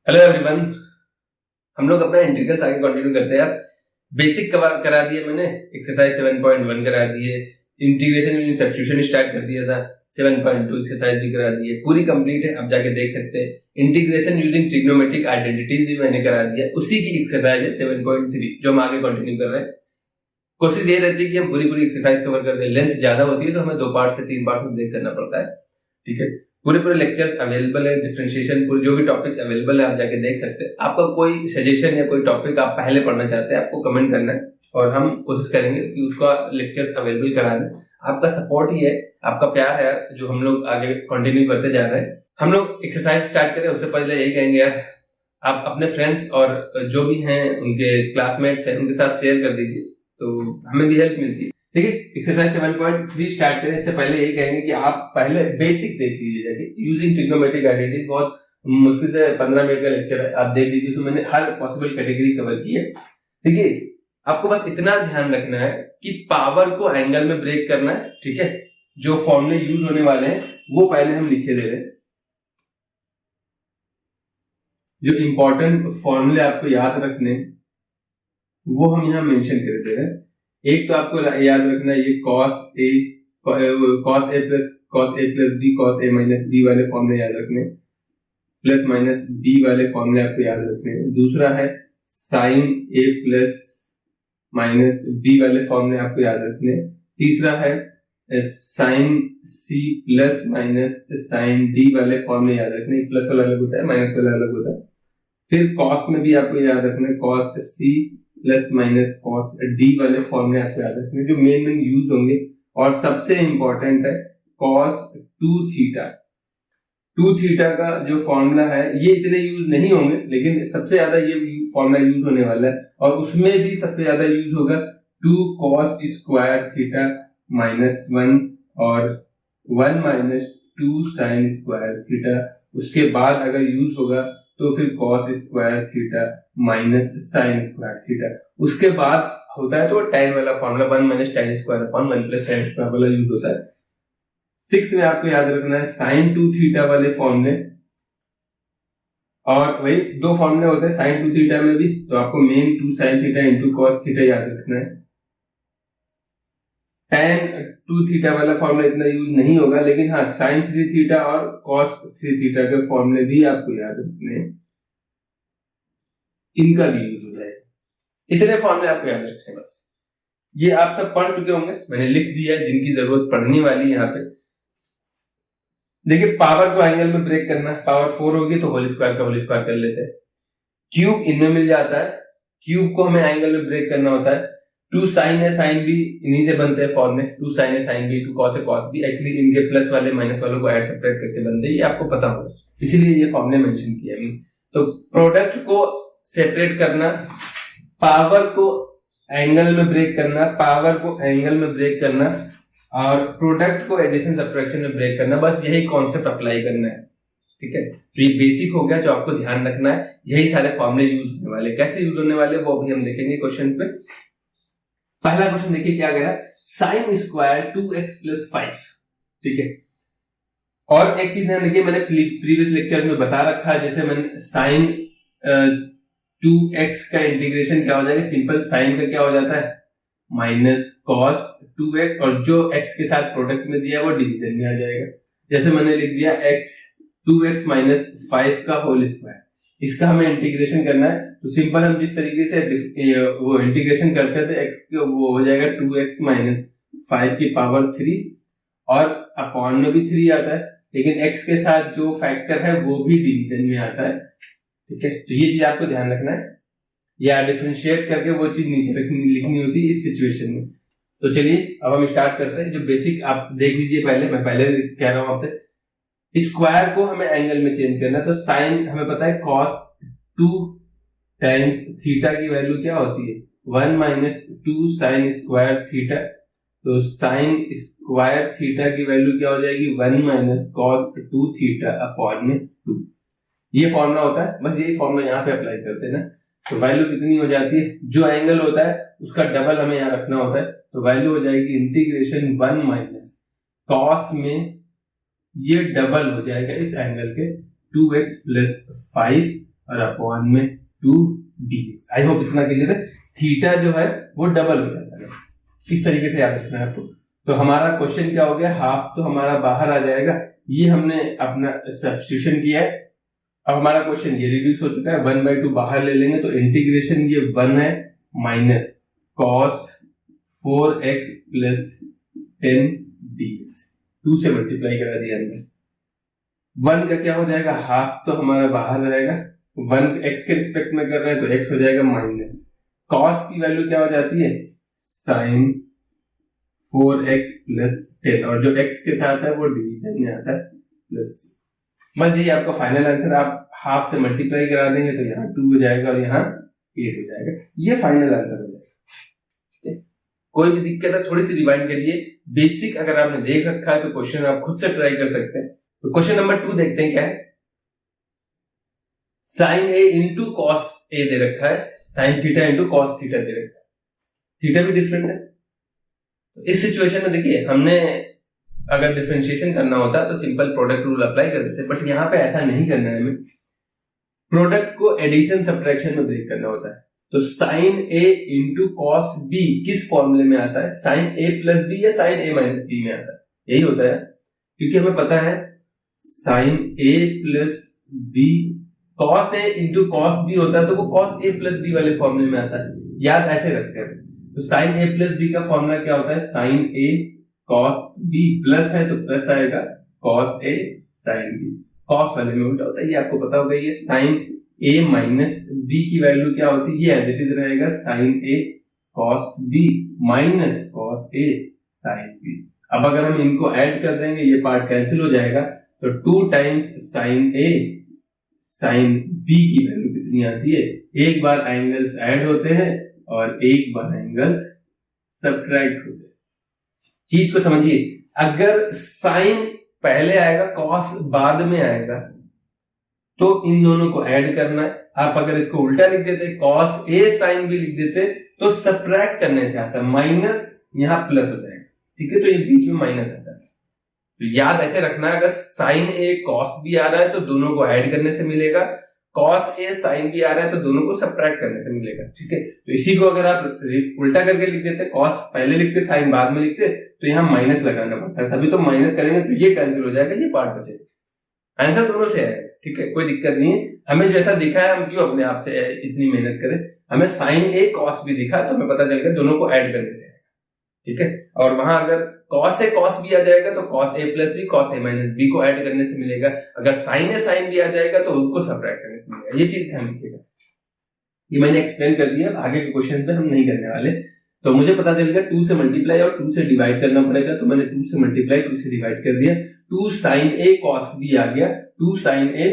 Hello everyone. हम लोग अपना इंटीग्रल्स आगे कंटिन्यू करते हैं यार। बेसिक कवर करा दिए मैंने, एक्सरसाइज 7.1 करा दिए, इंटीग्रेशन यूजिंग सब्स्टिट्यूशन स्टार्ट कर दिया था, 7.2 एक्सरसाइज भी करा दिए, पूरी कंप्लीट है, आप जाके देख सकते हैं। इंटीग्रेशन यूजिंग ट्रिग्नोमेट्रिक आइडेंटिटीज भी मैंने करा दिया, उसी की एक्सरसाइज है 7.3 जो हम आगे कंटिन्यू कर रहे हैं। कोशिश ये रहती है कि हम पूरी एक्सरसाइज कवर कर दें। लेंथ ज्यादा होती है तो हमें 2 पार्ट से 3 पार्ट में ब्रेक करना पड़ता है, ठीक है। पूरे लेक्चर्स अवेलेबल है, डिफरेंशिएशन पूरे जो भी टॉपिक्स अवेलेबल है आप जाके देख सकते हैं। आपका कोई सजेशन या कोई टॉपिक आप पहले पढ़ना चाहते हैं, आपको कमेंट करना है और हम कोशिश करेंगे कि उसका लेक्चर्स अवेलेबल करा दें। आपका सपोर्ट ही है, आपका प्यार है जो हम लोग आगे कंटिन्यू करते जा रहे हैं। हम लोग एक्सरसाइज स्टार्ट करें उससे पहले यही कहेंगे यार, आप अपने फ्रेंड्स और जो भी हैं उनके क्लासमेट्स हैं उनके साथ शेयर कर दीजिए, तो हमें भी हेल्प मिलती है। देखिए एक्सरसाइज 7.3 स्टार्ट करें इससे पहले यही कहेंगे कि आप पहले बेसिक देख लीजिए जाके, यूजिंग ट्रिग्नोमेट्रिक आइडेंटिटीज। बहुत मुश्किल से 15 मिनट का लेक्चर है, आप देख लीजिए। तो मैंने हर पॉसिबल कैटेगरी कवर की है। देखिए आपको बस इतना ध्यान रखना है कि पावर को एंगल में ब्रेक करना है, ठीक है। जो फॉर्मूले यूज होने वाले हैं वो पहले हम लिखे दे रहे हैं। जो इंपॉर्टेंट फॉर्मूले आपको याद रखने वो हम यहाँ मेंशन कर दे रहे हैं। एक तो आपको याद रखना है ये cos a plus b cos a minus b वाले फॉर्मूले याद रखने, प्लस माइनस b वाले फॉर्मूले आपको याद रखने। दूसरा है sin a plus minus b वाले फॉर्मूले आपको याद रखने। तीसरा है sin c plus minus sin d वाले फॉर्मूले याद रखने। प्लस वाला अलग होता है, माइनस वाला अलग होता है। फिर cos में भी आपको याद रखना है cos c plus minus cos d वाले फॉर्मूले आपको याद रखने जो मेन यूज होंगे। और सबसे इंपॉर्टेंट है cos 2 थीटा का जो फॉर्मूला है, ये इतने यूज नहीं होंगे लेकिन सबसे ज्यादा ये फॉर्मूला यूज होने वाला है। और उसमें भी सबसे ज्यादा यूज होगा 2 cos स्क्वायर थीटा माइनस 1 और 1 माइनस 2 sin स्क्वायर थीटा। उसके बाद अगर यूज होगा तो फिर cos square theta minus sin square theta. उसके बाद होता है तो tan वाला formula 1 minus tan square upon 1 plus tan square वाला यूज होता है। 6th में आपको याद रखना है sin 2 थीटा वाले फॉर्मूले। और वही 2 फॉर्मूले होते हैं sin 2 थीटा में भी, तो आपको main 2 sin theta into cos theta याद रखना है। tan 2 थीटा वाला फॉर्मूला इतना यूज नहीं होगा, लेकिन हाँ sin 3 थीटा और cos 3 थीटा के फॉर्मूले भी आपको याद रखने हैं, इनका भी यूज हो जाएगा। इतने फॉर्मूले आपको याद रखने हैं बस। ये आप सब पढ़ चुके होंगे, मैंने लिख दिया है जिनकी जरूरत पढ़ने वाली है यहाँ पे। देखिए पावर को एंगल में ब्रेक करना, पावर 4 होगी तो होल स्क्वायर का होल स्क्वायर कर लेते हैं। क्यूब इनमें मिल जाता है, क्यूब को हमें एंगल में ब्रेक करना होता है। 2 sin है sin b इन्हीं से बनते हैं फॉर्मूले, 2 sin है sin b 2 cos है cos b। एक्चुअली इनके प्लस वाले माइनस वालों को ऐड सेपरेट करके बनते हैं, ये आपको पता होगा, इसीलिए ये फॉर्मूले मेंशन किया है। तो प्रोडक्ट को सेपरेट करना, पावर को एंगल में ब्रेक करना, पावर को एंगल में ब्रेक करना और प्रोडक्ट को एडिशन सब्ट्रैक्शन में ब्रेक करना, बस यही कॉन्सेप्ट अप्लाई करना है, ठीक है। तो ये बेसिक हो गया जो आपको ध्यान रखना है। यही सारे फॉर्मूले यूज होने वाले, कैसे यूज होने वाले वो भी हम देखेंगे क्वेश्चन पे। पहला क्वेश्चन देखिए क्या कह रहा है, साइन स्क्वायर 2x प्लस 5, ठीक है। और एक चीज ध्यान रखिए, मैंने प्रीवियस लेक्चर में बता रखा है, जैसे मैंने साइन 2x का इंटीग्रेशन क्या हो जाएगा, सिंपल साइन का क्या हो जाता है माइनस cos 2x, और जो x के साथ प्रोडक्ट में दिया वो डिवीजन में आ जाएगा। जैसे मैंने लिख दिया x 2x माइनस 5 का होल स्क्वायर, इसका हमें इंटीग्रेशन करना है। तो सिंपल हम जिस तरीके से वो इंटीग्रेशन करते थे x के, वो हो जाएगा 2x माइनस 5 की पावर 3 और अपॉन में भी 3 आता है, लेकिन x के साथ जो फैक्टर है वो भी डिवीजन में आता है, ठीक है। तो ये चीज आपको ध्यान रखना है, या डिफरेंशिएट करके वो चीज नीचे लिखनी होती है इस सिचुएशन में। तो चलिए अब हम स्टार्ट करते हैं। जो बेसिक आप देख लीजिए पहले, मैं पहले कह रहा हूं आपसे, स्क्वायर को हमें एंगल में चेंज करना है। तो साइन हमें पता है cos 2 टाइम्स थीटा की वैल्यू क्या होती है 1 माइनस 2 साइन स्क्वायर थीटा। तो साइन स्क्वायर थीटा की वैल्यू क्या हो जाएगी 1 माइनस cos 2 थीटा अपॉन में 2। ये फॉर्मूला होता है, बस यही फॉर्मूला यहाँ पे अप्लाई करते हैं ना। तो वैल्यू कितनी हो जाती है, जो एंगल होता है उसका डबल हमें यहाँ रखना होता है। तो वैल्यू हो जाएगी इंटीग्रेशन 1 माइनस cos में ये डबल हो जाएगा इस एंगल के 2x प्लस 5 और अपॉन में 2 dx। आई होप इतना क्लियर है। थीटा जो है वो डबल हो जाता है, इस तरीके से याद रखना है आपको। तो हमारा क्वेश्चन क्या हो गया, हाफ तो हमारा बाहर आ जाएगा, ये हमने अपना सब्स्टिट्यूशन किया है। अब हमारा क्वेश्चन ये रिड्यूस हो चुका है, 1/2 बाहर ले लेंगे तो इंटीग्रेशन ये 1 है minus cos 4x plus 10 dx, 2 से मल्टीप्लाई करा दिया अंदर। 1 का क्या हो जाएगा, हाफ तो हमारा बाहर रहेगा, 1 x के रिस्पेक्ट में कर रहे हैं तो x हो जाएगा माइनस cos की वैल्यू क्या हो जाती है, sin 4x प्लस 10, और जो x के साथ है वो डिवीजन में आता है प्लस। बस यही आपका फाइनल आंसर। आप हाफ से मल्टीप्लाई करा देंगे तो यहाँ 2 हो जाएगा और यहाँ 8 हो जाएगा, ये फाइनल आंसर हो जाएगा। कोई भी दिक्कत है थोड़ी सी रिवाइंड करिए, बेसिक अगर आपने देख रखा है तो क्वेश्चन आप खुद से ट्राई कर सकते हैं। तो क्वेश्चन नंबर 2 देखते हैं क्या है। Sine a into cos a दे रखा है, sine theta into cos theta दे रखा है, थीटा भी डिफरेंट है। तो इस सिचुएशन में देखिए, हमने अगर डिफरेंशिएशन करना होता तो सिंपल प्रोडक्ट रूल अप्लाई कर देते, बट यहाँ पे ऐसा नहीं करना है हमें, प्रोडक्ट को एडिशन सब्ट्रैक्शन में ब्रेक करना होता है। तो sign a into cos B किस फॉर्मूले में आता है, साइन ए प्लस बी या साइन ए माइनस बी में आता है, यही होता है। क्योंकि हमें पता है sine A plus B, cos A into cos B होता है तो वो कॉस ए प्लस बी वाले फॉर्मूले में आता है, याद ऐसे रखते हैं। तो साइन ए प्लस बी का फॉर्मूला क्या होता है, साइन ए कॉस बी, प्लस है तो प्लस आएगा cos A sine B, cos वाले में उल्टा होता है, ये आपको पता होगा। ये साइन ए माइनस बी की वैल्यू क्या होती है, ये एज इट इज रहेगा sign A cos B minus cos A sine B. अब अगर हम इनको ऐड कर देंगे ये पार्ट कैंसिल हो जाएगा, तो 2 टाइम्स साइन ए साइन बी की वैल्यू कितनी आती है, एक बार एंगल्स ऐड होते हैं और एक बार एंगल्स सब्ट्रैक्ट होते हैं। चीज को समझिए, अगर साइन पहले आएगा कॉस बाद में आएगा तो इन दोनों को ऐड करना है। आप अगर इसको उल्टा लिख देते, कॉस ए साइन बी लिख देते, तो सब्ट्रैक्ट करने से आता है माइनस, यहां प्लस हो जाएगा, ठीक है। तो ये बीच में माइनस आता है, तो याद ऐसे रखना है, अगर साइन ए कॉस बी आ रहा है तो दोनों को ऐड करने से मिलेगा, कॉस ए साइन बी आ रहा है तो दोनों को सब्ट्रैक्ट करने से मिलेगा, ठीक है। तो इसी को अगर आप उल्टा करके लिख देते, कॉस पहले लिखते साइन बाद में लिखते, तो यहाँ माइनस लगाना पड़ता है, तभी तो माइनस करेंगे तो ये कैंसिल हो जाएगा, ये पार्ट बचेगा। आंसर दोनों से है, ठीक है, कोई दिक्कत नहीं है। हमें जैसा दिखा है, हम क्यों अपने आप से इतनी मेहनत करें, हमें साइन ए कॉस बी दिखा तो हमें पता चल गया दोनों को ऐड करने से, ठीक है। और वहां अगर कॉस ए कॉस बी आ जाएगा तो cos A plus B cos A minus B को ऐड करने से मिलेगा, अगर साइन ए साइन बी आ जाएगा तो उनको सब्ट्रैक्ट करने से मिलेगा, ये चीज ध्यान रखिएगा। ये मैंने एक्सप्लेन कर दिया, आगे के क्वेश्चन पे हम नहीं करने वाले। तो मुझे पता चल गया 2 से मल्टीप्लाई और 2 से डिवाइड करना पड़ेगा, तो मैंने 2 से मल्टीप्लाई 2 से डिवाइड कर दिया, 2 साइन ए कॉस बी आ गया, 2 साइन ए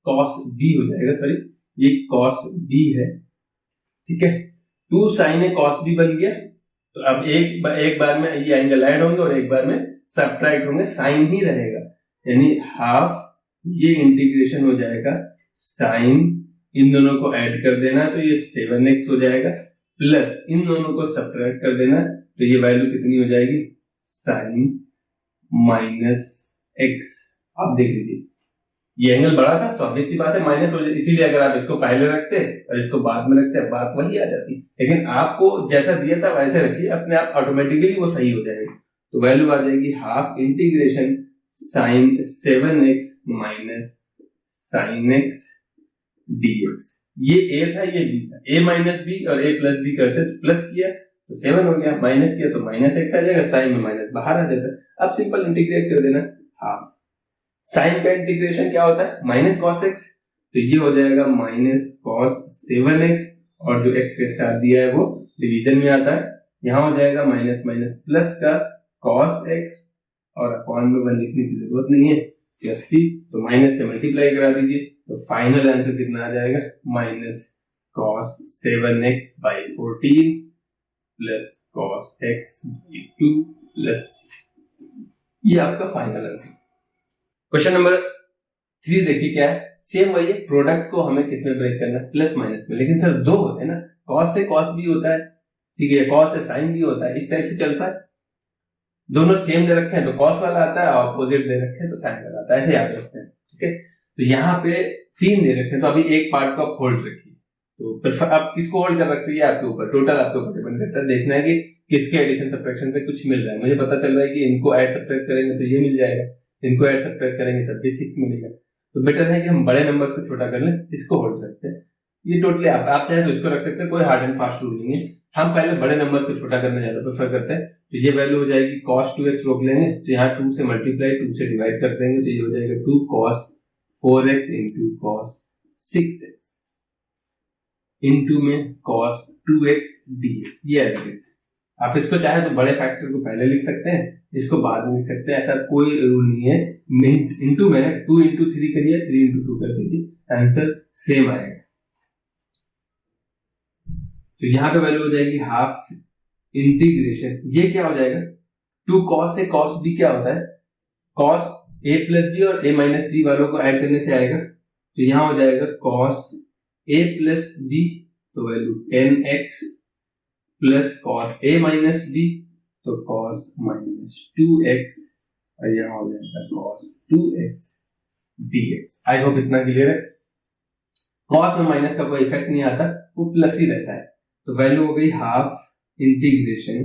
कॉस बी हो जाएगा, सॉरी ये कॉस बी है, ठीक है। 2 साइन ए कॉस बी बन गया, तो अब एक बार में ये एंगल ऐड होंगे और एक बार में सब्ट्रैक्ट होंगे, साइन ही रहेगा, यानी हाफ ये इंटीग्रेशन हो जाएगा, साइन इन दोनों को ऐड कर देना तो ये 7x हो जाएगा, प्लस इन दोनों को सब्ट्रैक्ट कर देना तो ये वैल्यू कितनी हो जाएगी, साइन माइनस एक्स। आप देख लीजिए ये एंगल बड़ा था तो obvious सी बात है माइनस हो जाए, इसीलिए अगर आप इसको पहले रखते और इसको बाद में रखते बात वही आ जाती, लेकिन आपको जैसा दिया था वैसे रखिए, अपने आप ऑटोमेटिकली वो सही हो जाएगी। तो वैल्यू आ जाएगी half integration sine 7x minus sine x dx। ये a था ये b था, a माइनस b और a प्लस b करते तो प्लस किया तो 7 हो गया, माइनस किया तो माइनस x आ जाएगा, साइन में माइनस बाहर आ जाता है। अब सिंपल इंटीग्रेट कर देना, हाफ साइन का इंटीग्रेशन क्या होता है, माइनस कॉस एक्स, तो ये हो जाएगा माइनस कॉस 7x, और जो x के साथ दिया है वो डिवीजन में आता है, यहाँ हो जाएगा माइनस माइनस प्लस का कॉस x, और अपॉन में 1 लिखने की जरूरत नहीं है, सी तो माइनस से मल्टीप्लाई करा दीजिए, तो फाइनल आंसर कितना आ जाएगा, minus cos 7x by 14 plus cos x by 2 plus, ये आपका फाइनल आंसर। क्वेश्चन नंबर 3 देखिए क्या है, सेम वही है, प्रोडक्ट को हमें किस में ब्रेक करना है, प्लस माइनस में, लेकिन सर 2 होते हैं ना, कॉस से कॉस भी होता है, ठीक है, कॉस से साइन भी होता है, इस टाइप से चलता है। दोनों सेम दे रखे हैं तो कॉस वाला आता है, ऑपोजिट दे रखे हैं तो साइन वाला आता है, ऐसे याद रखते हैं, ठीक है। तो यहाँ पे 3 दे रखे हैं, तो अभी एक पार्ट को आप होल्ड रखिए। तो आप किसको होल्ड कर रखते हैं आपके ऊपर, टोटल आपके ऊपर डिपेंड करता है। देखना है कि किसके एडिशन सब्ट्रैक्शन से कुछ मिल रहा है। मुझे पता चल रहा है कि इनको ऐड सब्ट्रैक्ट करेंगे तो ये मिल जाएगा, इनको ऐड सब्ट्रैक्ट करेंगे तब भी 6 मिलेगा। तो बेटर है कि हम बड़े नंबर्स को छोटा कर लें, इसको होल्ड रखते हैं। ये टोटली आप चाहे तो इसको रख सकते हैं, कोई हार्ड एंड फास्ट रूल नहीं है। हम पहले बड़े नंबर्स को छोटा करना ज्यादा प्रेफर करते हैं। तो ये वैल्यू हो जाएगी cos 2x रोक लेंगे, तो यहाँ 2 से मल्टीप्लाई 2 से डिवाइड कर देंगे, तो ये हो जाएगा 2 cos 4x into cos 6x into में cos 2x dx। ये ऐसे आप इसको चाहे तो बड़े फैक्टर को पहले लिख सकते हैं, इसको बाद में लिख सकते हैं, ऐसा कोई रूल नहीं है। इंटू मैंने 2 इंटू 3 करिए, 3 इंटू 2 कर दीजिए, आंसर सेम आएगा। तो यहाँ पे वैल्यू हो जाएगी हाफ इंटीग्रेशन, ये क्या हो जाएगा 2 cos से cos b क्या होता है, cos a प्लस b और a माइनस d वालों को ऐड करने से आएगा। तो यहाँ हो जाएगा cos a प्लस b, तो value 10x plus cos a minus b, तो cos माइनस 2x, और यहाँ हो जाएगा cos 2x dx। I hope इतना क्लियर है। cos में माइनस का कोई इफेक्ट नहीं आता, वो प्लस ही रहता है। तो वैल्यू हो गई हाफ इंटीग्रेशन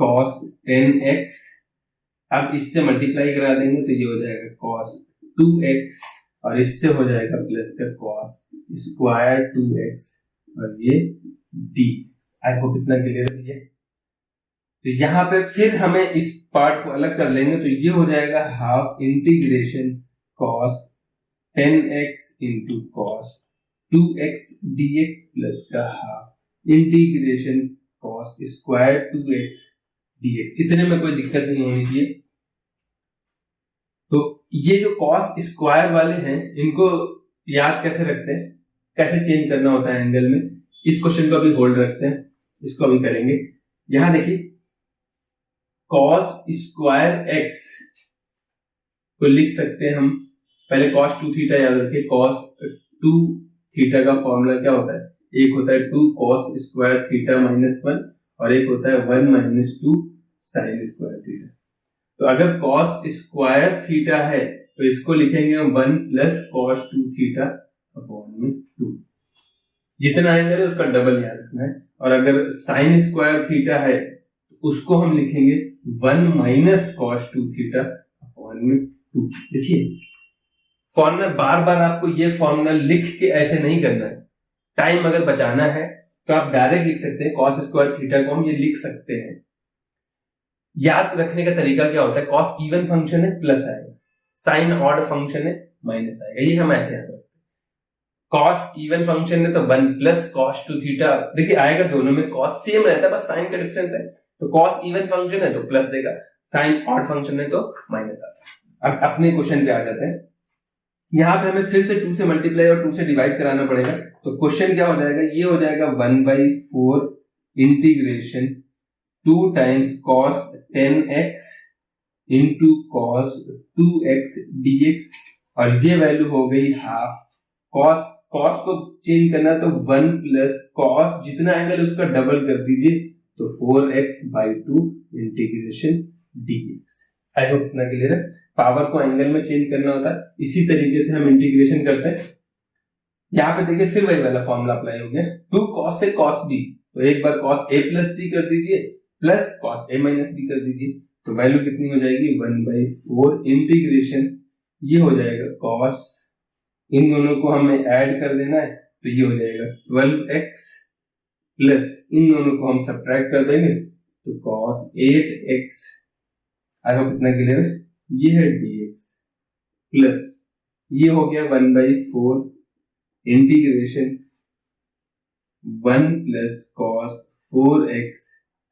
cos 10x, अब इससे मल्टीप्लाई करा देंगे तो ये हो जाएगा cos 2x, और इससे हो जाएगा प्लस का cos स्क्वायर 2x, और ये dx। आई होप इतना क्लियर है। तो यहाँ पे फिर हमें इस पार्ट को अलग कर लेंगे, तो ये हो जाएगा half integration cos 10x into cos 2x dx plus का half integration cos square 2x dx। इतने में कोई दिक्कत नहीं होनी चाहिए। तो ये जो cos स्क्वायर वाले हैं, इनको याद कैसे रखते हैं, कैसे चेंज करना होता है एंगल में, इस क्वेश्चन को अभी होल्ड रखते हैं, इसको अभी करेंगे। यहां देखिए cos स्क्वायर x को लिख सकते हैं हम, पहले cos 2 थीटा याद रखिए। cos 2 थीटा का फॉर्मूला क्या होता है, एक होता है 2 cos स्क्वायर थीटा माइनस 1, और एक होता है 1 माइनस 2 साइन स्क्वायर थीटा। तो अगर cos स्क्वायर थीटा है तो इसको लिखेंगे हम 1 प्लस cos 2 थीटा अपॉन में 2, जितना एंगल है उसका डबल याद रखना है। और अगर साइन स्क्वायर थीटा है तो उसको हम लिखेंगे 1 माइनस cos 2 थीटा अपॉन में 2। देखिए फॉर्मूला बार बार आपको ये फॉर्मूला लिख के ऐसे नहीं करना है। टाइम अगर बचाना है तो आप डायरेक्ट लिख सकते हैं, cos स्क्वायर थीटा को हम ये लिख सकते हैं। याद रखने का तरीका क्या होता है, cos इवन फंक्शन है प्लस आएगा, साइन ऑड फंक्शन है माइनस आएगा, ये हम ऐसे याद रखते हैं। cos इवन फंक्शन है तो 1 प्लस cos 2 थीटा, देखिए आएगा दोनों में cos सेम रहता है, बस साइन का डिफरेंस है। तो cos इवन फंक्शन है तो प्लस देगा, साइन ऑड फंक्शन है तो माइनस आता है। अब अपने क्वेश्चन पे आ जाते हैं। यहाँ पे हमें फिर से 2 से मल्टीप्लाई और 2 से डिवाइड कराना पड़ेगा। तो क्वेश्चन क्या हो जाएगा, ये हो जाएगा 1/4 integration 2 times cos 10x into cos 2x dx, और ये वैल्यू हो गई हाफ। cos को चेंज करना तो 1 प्लस cos, जितना एंगल उसका डबल कर दीजिए, तो 4x/2 integration dx। I hope इतना क्लियर है। पावर को एंगल में चेंज करना होता है, इसी तरीके से हम इंटीग्रेशन करते हैं। यहाँ पे देखिए फिर वही वाला फॉर्मूला अप्लाई हो गया, 2 cos से cos b, तो एक बार cos a प्लस b कर दीजिए plus cos a minus b कर दीजिए, तो वैल्यू कितनी हो जाएगी 1/4 इंटीग्रेशन, ये हो जाएगा cos, इन दोनों को हमें ऐड कर देना है, तो ये हो जाएगा 12x प्लस इन दोनों को हम सब्ट्रैक्ट कर देंगे, तो cos 8x। आई होप इतना क्लियर है। ये है dx प्लस ये हो गया 1/4 integration 1 plus cos 4x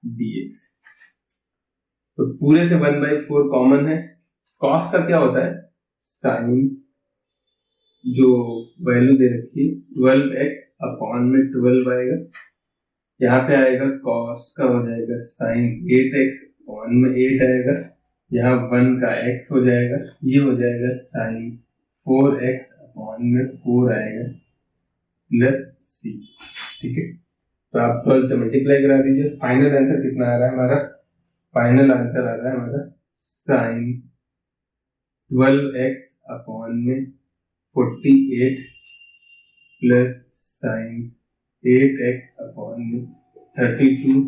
dx। तो पूरे से 1/4 कॉमन है। cos का क्या होता है, साइन, जो वैल्यू दे रखी है 12x अपॉन में 12 आएगा, यहाँ पे आएगा cos का हो जाएगा साइन 8x अपॉन में 8 आएगा, यहाँ 1 का x हो जाएगा, ये हो जाएगा साइन 4x अपॉन में 4 आएगा प्लस c। ठीक है, तो आप 12 से मल्टीप्लाई करा दीजिए। फाइनल आंसर कितना आ रहा है हमारा, फाइनल आंसर आ रहा है हमारा साइन 12x अपॉन में 48 plus sign 8x upon 32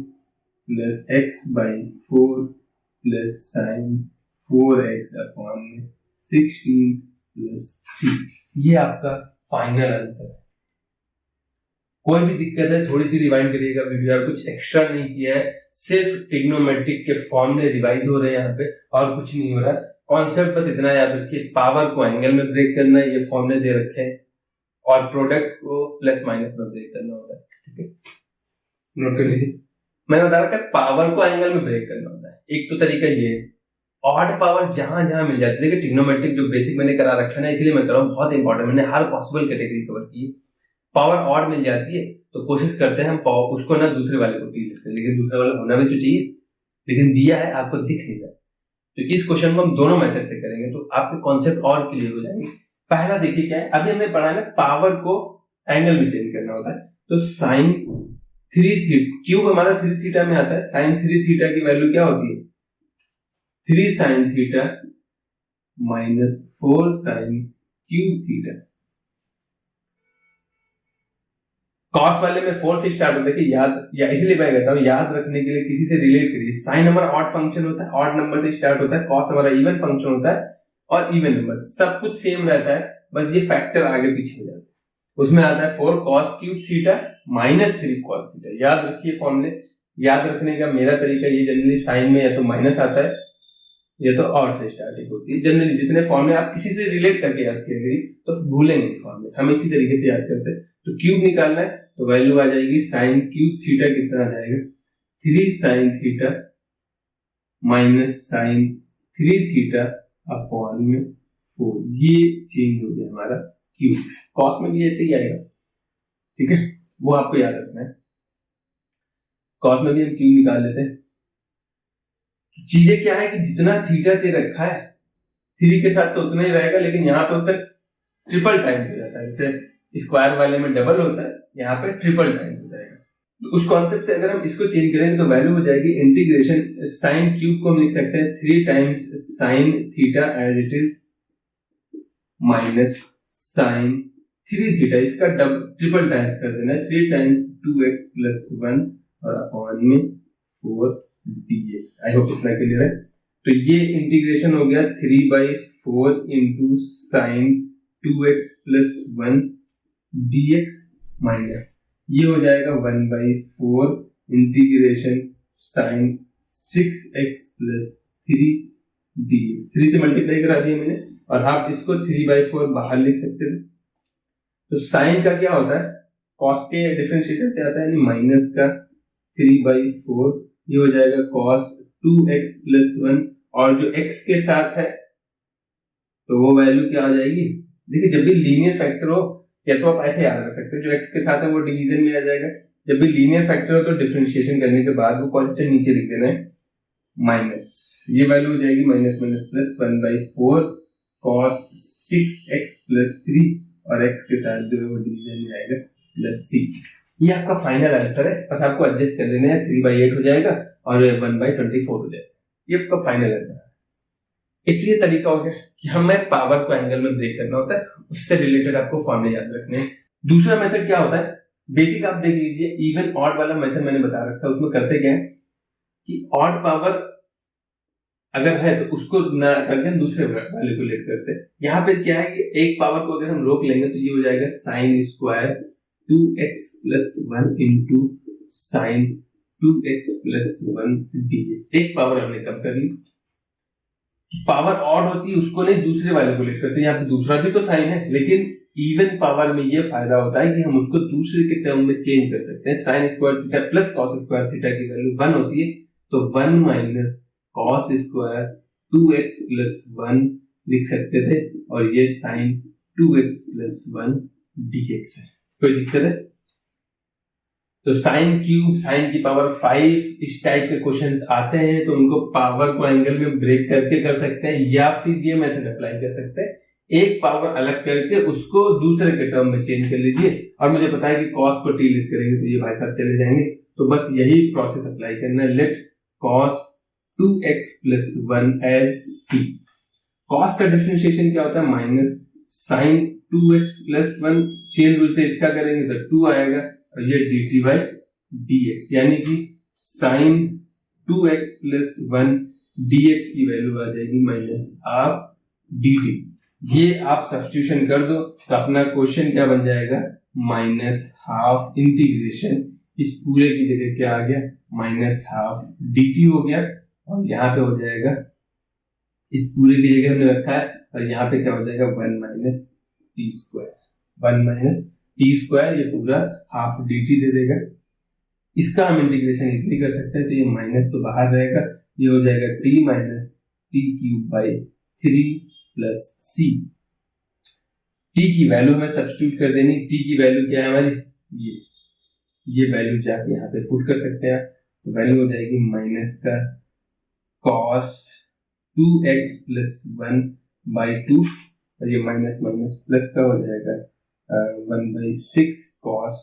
plus x by 4 plus sign 4x upon 16 plus c। ये आपका फाइनल आंसर है। कोई भी दिक्कत है थोड़ी सी रिवाइंड करिएगा वीडियो, कुछ एक्स्ट्रा नहीं किया है, सिर्फ ट्रिग्नोमेट्रिक के फॉर्मूले रिवाइज हो रहे हैं यहाँ पे और कुछ नहीं हो रहा। कॉन्सेप्ट बस इतना याद रखिए, पावर को एंगल में ब्रेक करना है, ये फॉर्मूले दे रखे हैं, और प्रोडक्ट को प्लस माइनस में ब्रेक करना होता है। ठीक है, नोट कर लीजिए। मैंने बता रखा है पावर को एंगल में ब्रेक करना होता है। एक तो तरीका ये है, ऑड पावर जहां जहां मिल जाती है। देखिए ट्रिग्नोमेट्रिक जो बेसिक मैंने करा रखा है ना, इसलिए मैं कर रहा हूँ, बहुत इंपॉर्टेंट, मैंने हर पॉसिबल कैटेगरी कवर की। पावर ऑड मिल जाती है तो कोशिश करते हैं हम उसको ना दूसरे वाले को डिलीट करें, लेकिन दूसरा वाला होना भी तो चाहिए, लेकिन दिया है आपको दिख नहीं रहा। तो इस क्वेश्चन को हम दोनों मेथड से करेंगे तो आपके कॉन्सेप्ट और क्लियर हो जाएंगे। पहला देखिए क्या है, अभी हमने पढ़ा है ना पावर को एंगल में चेंज करना होता है। तो साइन 3 थीटा, क्यूब हमारा 3 थीटा में आता है, साइन 3 थीटा की वैल्यू क्या होती है 3 sine theta minus 4 sine cube theta. Cos वाले में 4 से स्टार्ट होता है कि याद, या इसलिए मैं कहता हूं याद रखने के लिए किसी से रिलेट करिए। साइन हमारा ऑड फंक्शन होता है, ऑड नंबर से स्टार्ट होता है, कॉस हमारा इवन फंक्शन होता है और इवन नंबर, सब कुछ सेम रहता है, बस ये फैक्टर आगे पीछे हो जाता है। उसमें आता है 4 cos cube theta minus 3 cos theta. याद रखिए फॉर्मूले, याद रखने का मेरा तरीका ये, जनरली साइन में या तो माइनस आता है या तो और से स्टार्टिंग होती है। जनरली जितने फॉर्मूले आप किसी से रिलेट करके याद करेंगे तो भूलेंगे फॉर्मूले, हम इसी तरीके से याद करते हैं। तो क्यूब निकालना है तो वैल्यू आ जाएगी साइन क्यूब थीटा कितना आ जाएगा 3 sine theta minus sine 3 theta upon में 4। ये चेंज हो गया हमारा क्यूब। कॉस में भी ऐसे ही आएगा, ठीक है, वो आपको याद रखना है। कॉस में भी हम क्यूब निकाल लेते हैं। चीजें क्या है कि जितना थीटा दे रखा है 3 के साथ तो उतना ही रहेगा, लेकिन यहाँ पे उसका ट्रिपल टाइम हो जाता है। जैसे स्क्वायर वाले में डबल होता है, यहाँ पे ट्रिपल टाइम हो जाएगा। तो उस कॉन्सेप्ट से अगर हम इसको चेंज करेंगे तो वैल्यू हो जाएगी इंटीग्रेशन साइन क्यूब को हम लिख सकते हैं 3 times sine theta as it is minus sine 3 theta, इसका ट्रिपल टाइम्स कर देना है 3 टाइम्स 2x प्लस 1 और अपॉन में 4 dx। आई होप इतना क्लियर है। तो ये इंटीग्रेशन हो गया 3/4 into sine 2x plus 1 dx minus ये हो जाएगा 1/4 integration sign 6x plus 3 dx। 3 से मल्टीप्लाई करा दिया मैंने, और आप इसको 3/4 बाहर लिख सकते थे। तो साइन का क्या होता है, कॉस के डिफरेंशिएशन से आता है, यानी माइनस का 3/4, ये हो जाएगा कॉस 2x प्लस 1, और जो x के साथ है तो वो वैल्यू क्या हो जाएगी। देखिए जब भी लीनियर फैक्टर हो, या तो आप ऐसे याद रख सकते हैं, जो x के साथ है वो डिवीजन में आ जाएगा। जब भी लीनियर फैक्टर हो तो डिफरेंशिएशन करने के बाद वो क्वांटिटी नीचे लिख देना है माइनस, ये वैल्यू हो जाएगी minus minus plus 1/4 cos 6x plus 3, और x के साथ जो है वो डिवीजन में आएगा प्लस c। ये आपका फाइनल आंसर है, बस आपको एडजस्ट कर लेना है, 3/8 हो जाएगा और 1/24 हो जाएगा। ये आपका फाइनल आंसर है। एक ये तरीका हो गया कि हमें पावर को एंगल में ब्रेक करना होता है, उससे रिलेटेड आपको फॉर्मूले याद रखने हैं। दूसरा मेथड क्या होता है, बेसिक आप देख लीजिए, इवन ऑड वाला मेथड मैंने बता रखा है। उसमें करते क्या है कि ऑड पावर अगर है तो उसको ना करके हम दूसरे वाले को लेट करते हैं। यहाँ पे क्या है कि एक पावर को अगर हम रोक लेंगे तो ये हो जाएगा sine square 2x plus 1 into sine 2x plus 1 dx। एक पावर हमने कम कर ली। पावर ऑड होती है उसको नहीं, दूसरे वाले को लेट करते हैं। यहाँ पे दूसरा भी तो साइन है, लेकिन इवन पावर में ये फायदा होता है कि हम उसको दूसरे के टर्म में चेंज कर सकते हैं। Sine square theta plus cos square theta की वैल्यू 1 होती है, तो 1 minus cos square 2x plus 1 लिख सकते थे, और ये साइन 2x प्लस 1 dx है। कोई दिक्कत है? तो साइन क्यूब, साइन की पावर 5, इस टाइप के क्वेश्चंस आते हैं तो उनको पावर को एंगल में ब्रेक करके कर सकते हैं, या फिर ये मेथड अप्लाई कर सकते हैं, एक पावर अलग करके उसको दूसरे के टर्म में चेंज कर लीजिए। और मुझे पता है कि कॉस को टी लिट करेंगे तो ये भाई साहब चले जाएंगे, तो बस यही प्रोसेस अप्लाई करना है। Let cos 2x plus 1 as t। Cos का डिफरेंशिएशन क्या होता है, minus sign 2x+1 chain rule से इसका करेंगे तो 2 आएगा और ये dt/dx यानी कि sin 2x+1 dx की वैल्यू आ जाएगी -12 dt। ये आप सब्स्टिट्यूशन कर दो तो अपना क्वेश्चन क्या बन जाएगा, -12 इंटीग्रेशन इस पूरे की जगह क्या आ गया, -12 dt हो गया और यहाँ पे हो जाएगा इस पूरे की जगह हमने रखा है और यहाँ पे क्या हो जाएगा 1 - t², 1 - t², ये पूरा हाफ dt दे देगा। इसका हम इंटीग्रेशन इजीली कर सकते हैं तो ये माइनस तो बाहर रहेगा, ये हो जाएगा t - t³ + c। t की वैल्यू हमें सब्स्टिट्यूट कर देनी, t की वैल्यू क्या है हमारी, ये वैल्यू जाके यहाँ पे पुट कर सकते हैं तो वैल्यू हो जाएगी -cos 2x+1/2 और ये माइनस माइनस प्लस का हो जाएगा 1/6 cos³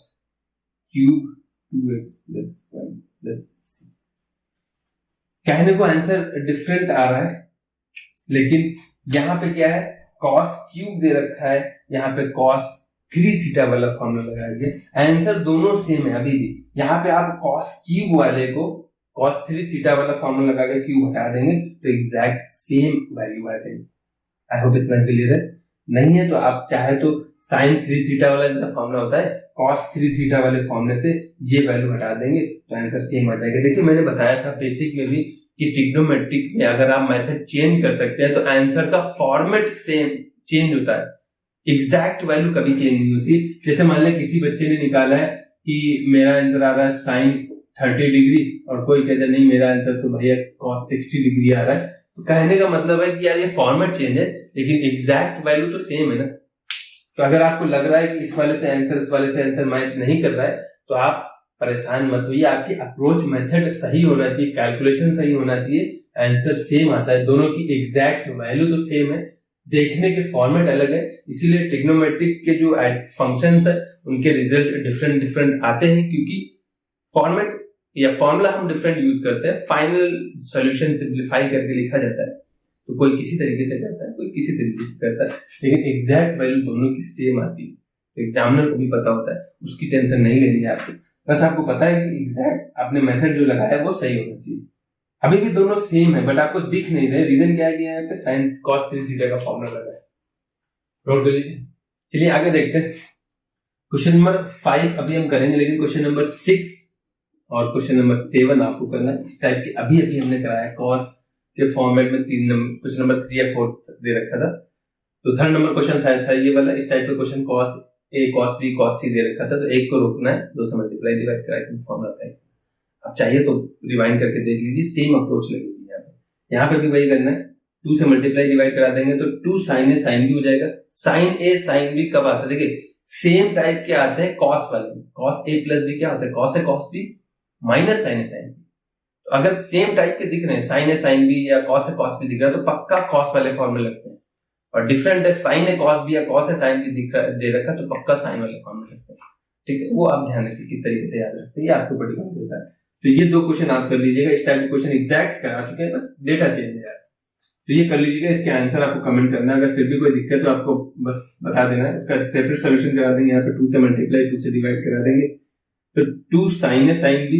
2x+1 + c। कहने को आंसर डिफरेंट आ रहा है लेकिन यहाँ पे क्या है, cos³ दे रखा है, यहाँ पे cos3θ वाला फॉर्मूला लगाया गया, आंसर दोनों सेम है। अभी भी यहाँ पे आप cos³ वाले को cos3θ वाला फॉर्मूला लगा के क्यूब हटा देंगे तो एग्जैक्ट सेम वैल्यू आ जाएगी। आई होप इतना क्लियर है। नहीं है तो आप चाहे तो sin3θ वाला जैसा फॉर्मूला होता है cos3θ वाले फॉर्मूले से ये वैल्यू हटा देंगे तो आंसर सेम आ जाएगा। देखिए मैंने बताया था बेसिक में भी कि ट्रिग्नोमेट्रिक में अगर आप मेथड चेंज कर सकते हैं तो आंसर का फॉर्मेट सेम चेंज होता है, एग्जैक्ट वैल्यू कभी चेंज नहीं होती। जैसे मान लें किसी बच्चे ने निकाला है कि मेरा आंसर आ रहा है sin 30 डिग्री और कोई कहता है नहीं मेरा आंसर तो भैया cos 60 डिग्री आ रहा है, तो कहने का मतलब है कि यार ये फॉर्मेट चेंज है लेकिन एग्जैक्ट वैल्यू तो सेम है ना। तो अगर आपको लग रहा है कि इस वाले से आंसर इस वाले से आंसर मैच नहीं कर रहा है तो आप परेशान मत होइए, आपकी अप्रोच मेथड सही होना चाहिए, कैलकुलेशन सही होना चाहिए, आंसर सेम आता है, दोनों की एग्जैक्ट वैल्यू तो सेम है, देखने के फॉर्मेट अलग है, इसीलिए ट्रिग्नोमेट्रिक के जो फंक्शंस है उनके रिजल्ट डिफरेंट डिफरेंट आते हैं क्योंकि फॉर्मेट या फॉर्मूला हम डिफरेंट यूज करते हैं। फाइनल सॉल्यूशन सिंपलीफाई करके लिखा जाता है तो कोई किसी तरीके से करता है कोई किसी तरीके से करता है, लेकिन एग्जैक्ट वैल्यू दोनों की सेम आती है। तो एग्जामिनर को भी पता होता है, उसकी टेंशन नहीं लेनी है आपको, बस आपको पता है कि एग्जैक्ट आपने मेथड जो लगाया है वो सही होना चाहिए। अभी भी दोनों सेम है बट आपको दिख नहीं रहे, रीजन क्या है कि यहाँ पे sin cos 3θ का फॉर्मूला लगा है। नोट कर लीजिए। चलिए आगे देखते हैं क्वेश्चन नंबर 5 अभी हम करेंगे, लेकिन क्वेश्चन नंबर 6 और क्वेश्चन नंबर 7 आपको करना है इस टाइप के। अभी हमने कराया cos के फॉर्मेट में 3 नंबर, क्वेश्चन नंबर 3 या 4 दे रखा था, तो थर्ड नंबर क्वेश्चन शायद था ये वाला। इस टाइप का question cos A cos B cos C दे रखा था, तो एक को रोकना है, 2 से मल्टीप्लाई डिवाइड कराके फॉर्मूला आता है। आप चाहिए तो रिवाइंड करके देख लीजिए, सेम अप्रोच लगेगी यहाँ पे भी वही करना है। 2 से मल्टीप्लाई डिवाइड करा देंगे तो 2 sin A sin B हो जाएगा। sin A sin B कब आता है, देखिए सेम टाइप के आते हैं cos वाले में, cos A + B क्या होता है, cos A cos B minus sin A sin B। तो अगर सेम टाइप के दिख रहे हैं sin A sin B या cos A cos B दिख रहा है तो पक्का cos वाले फॉर्मूले लगते हैं, और डिफरेंट है sin A cos B या cos A sin B दे रखा तो पक्का sin वाले फॉर्मूले लगते हैं। ठीक है, वो आप ध्यान रखिए किस तरीके से याद रखते हैं, ये आपको बड़ी बात होता है। तो ये 2 क्वेश्चन आप कर लीजिएगा, इस टाइप के क्वेश्चन एग्जैक्ट करा चुके हैं, बस डेटा चेंज है यार, तो ये कर लीजिएगा। इसके आंसर आपको कमेंट करना है, अगर फिर भी कोई दिक्कत तो आपको बस बता देना है, उसका सेपरेट सॉल्यूशन करा देंगे। यहाँ पे 2 से मल्टीप्लाई 2 से डिवाइड करा देंगे तो 2 sin A sin B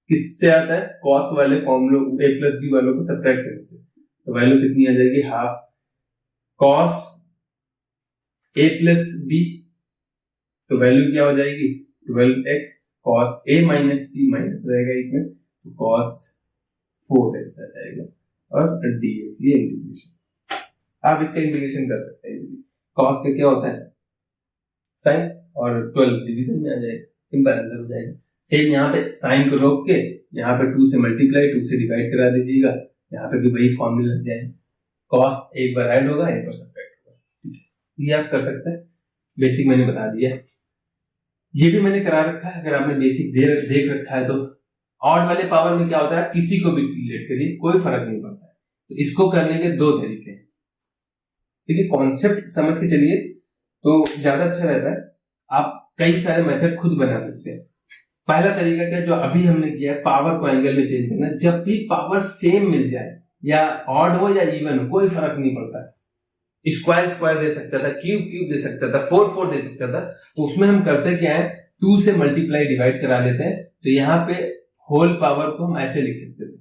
किससे आता है, cos वाले फॉर्मूले A + B वालों को सब्ट्रैक्ट करने से, तो वैल्यू कितनी आ जाएगी, हाफ cos A + B, तो वैल्यू क्या हो जाएगी 12x cos A - B minus रहेगा इसमें तो cos 4x आ जाएगा और dx, ये इंटीग्रेशन आप इसका इंटीग्रेशन कर सकते हैं। cos का क्या होता है sin और 12 डिवीजन में आ जाएगा, सिंपल आंसर हो जाएगा। सेम यहाँ पे sin को रोक के यहाँ पे 2 से मल्टीप्लाई 2 से डिवाइड करा दीजिएगा, यहाँ पे भी वही फॉर्मूला लग जाएगा, cos एक बार ऐड होगा एक बार सब्ट्रैक्ट होगा। ठीक है, ये आप कर सकते हैं, बेसिक मैंने बता दिया, ये भी मैंने करा रखा है। अगर आपने बेसिक देख रखा है तो ऑड वाले पावर में क्या होता है, किसी को भी रिलेट करिए कोई फर्क नहीं पड़ता है, तो इसको करने के 2 तरीके हैं। ठीक है, कॉन्सेप्ट समझ के चलिए तो ज्यादा अच्छा रहता है, आप कई सारे मेथड खुद बना सकते हैं। पहला तरीका क्या, जो अभी हमने किया है, पावर को एंगल में चेंज करना। जब भी पावर सेम मिल जाए या ऑड हो या इवन हो कोई फर्क नहीं पड़ता है, स्क्वायर स्क्वायर दे सकता था, क्यूब क्यूब दे सकता था, 4 4 दे सकता था, तो उसमें हम करते क्या है 2 से मल्टीप्लाई डिवाइड करा लेते हैं। तो यहाँ पे होल पावर को हम ऐसे लिख सकते थे,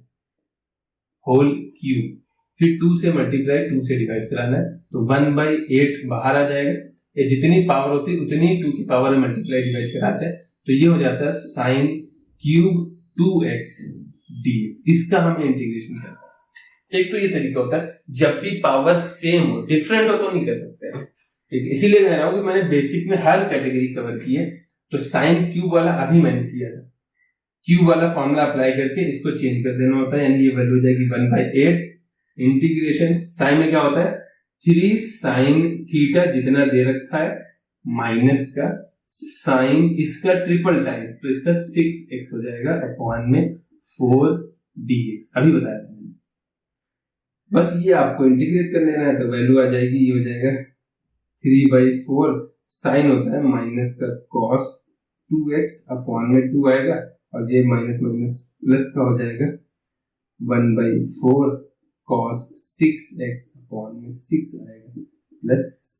होल क्यूब, फिर 2 से मल्टीप्लाई 2 से डिवाइड कराना है, तो 1/8 बाहर आ जाएगा। ये जितनी पावर होती है उतनी 2 की पावर में मल्टीप्लाई डिवाइड कराते हैं, तो ये हो जाता है साइन क्यूब 2x dx। इसका हमें इंटीग्रेशन करना है। एक तो ये तरीका होता है, जब भी पावर सेम हो, डिफरेंट हो तो नहीं कर सकते, ठीक है। इसीलिए कह रहा हूं कि मैंने बेसिक में हर कैटेगरी कवर की है। तो साइन क्यूब वाला अभी मैंने किया था, क्यूब वाला फॉर्मूला अप्लाई करके इसको चेंज कर देना होता है, यानी ये वैल्यू हो जाएगी 1/8 इंटीग्रेशन साइन में क्या होता है 3 साइन थीटा जितना दे रखा है माइनस का साइन इसका ट्रिपल टाइम, तो इसका 6x हो जाएगा अपॉन में 4 dx। अभी बताया था मैंने, बस ये आपको इंटीग्रेट कर लेना है, तो वैल्यू आ जाएगी, ये हो जाएगा 3/4 साइन होता है माइनस का cos 2x अपॉन में 2 आएगा, और ये माइनस माइनस प्लस का हो जाएगा 1/4 cos 6x अपॉन में 6 आएगा प्लस c,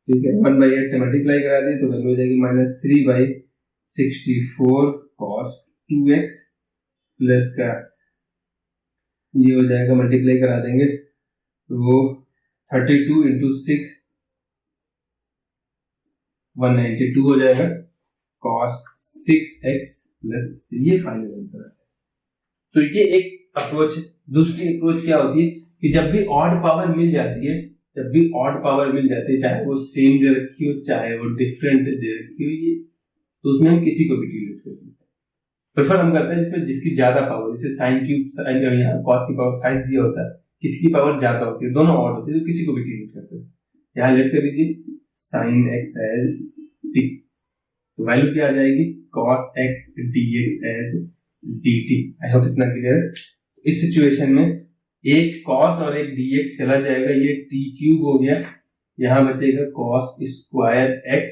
ठीक है। 1/8 से मल्टीप्लाई करा दें तो वैल्यू हो जाएगी -3/64 cos 2x प्लस का ये हो जाएगा, मल्टीप्लाई करा देंगे तो 32 × 6 192 हो जाएगा cos 6x प्लस c। ये फाइनल आंसर है। तो ये एक अप्रोच है। दूसरी अप्रोच क्या होती है कि जब भी ऑड पावर मिल जाती है, जब भी ऑड पावर मिल जाती है, चाहे वो सेम दे रखी हो चाहे वो डिफरेंट दे रखी हो, ये तो उसमें हम किसी को भी डिलीट कर देते हैं। प्रेफर हम करते हैं जिसमें जिसकी ज्यादा पावर, जैसे साइन क्यूब यहाँ cos की पावर 5 दिया होता है, किसी की पावर ज्यादा होती है, दोनों ऑड होती है, तो किसी को भी डिलीट करते हैं। यहाँ लेट कर लीजिए साइन x एज t, तो वैल्यू क्या आ जाएगी cos x dx as dt। I hope इतना क्लियर है। इस सिचुएशन में एक cos और एक dx चला जाएगा, ये t क्यूब हो गया, यहां बचेगा cos स्क्वायर x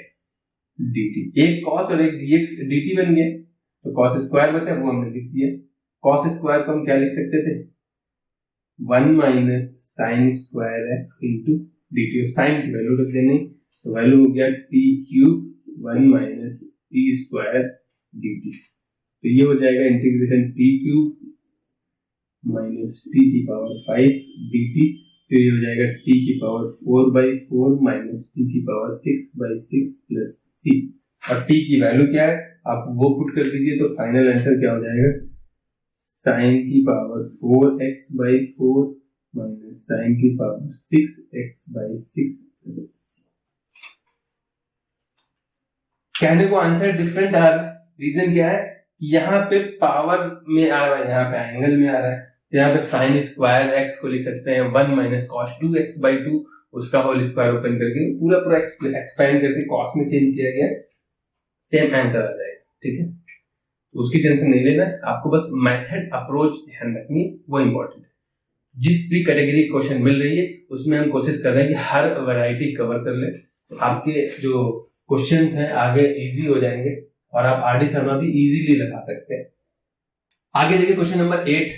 dt। एक cos और एक dx dt बन गया, तो cos स्क्वायर बचा, वो हमने लिख दिया। cos स्क्वायर को हम क्या लिख सकते थे 1 - sin square x into dt। Sine की वैल्यू रख देनी, तो वैल्यू हो गया t cube 1 - t square dt। तो ये हो जाएगा integration t cube minus t की पावर 5 dt। तो ये हो जाएगा t की पावर 4/4 माइनस t की पावर 6/6 प्लस c। और t की वैल्यू क्या है आप वो पुट कर दीजिए, तो फाइनल आंसर क्या हो जाएगा साइन की पावर 4x/4 माइनस साइन की पावर 6x/6 प्लस c। कहने को आंसर डिफरेंट आ रहा है, रीजन क्या है कि यहाँ पे पावर में आ रहा है, यहाँ पे एंगल में आ रहा है। तो यहाँ पे साइन स्क्वायर x को लिख सकते हैं 1 - cos 2x/2, उसका होल स्क्वायर ओपन करके पूरा एक्सपेंड करके cos में चेंज किया गया, सेम आंसर आ जाएगा, ठीक है। तो उसकी टेंशन नहीं लेना है, आपको बस मेथड अप्रोच ध्यान रखनी, वो इंपॉर्टेंट है। जिस भी कैटेगरी क्वेश्चन मिल रही है उसमें हम कोशिश कर रहे हैं कि हर वैरायटी कवर कर ले, तो आपके जो क्वेश्चंस हैं आगे इजी हो जाएंगे और आप आरडी शर्मा भी इजीली लगा सकते हैं। आगे देखिए क्वेश्चन नंबर 8।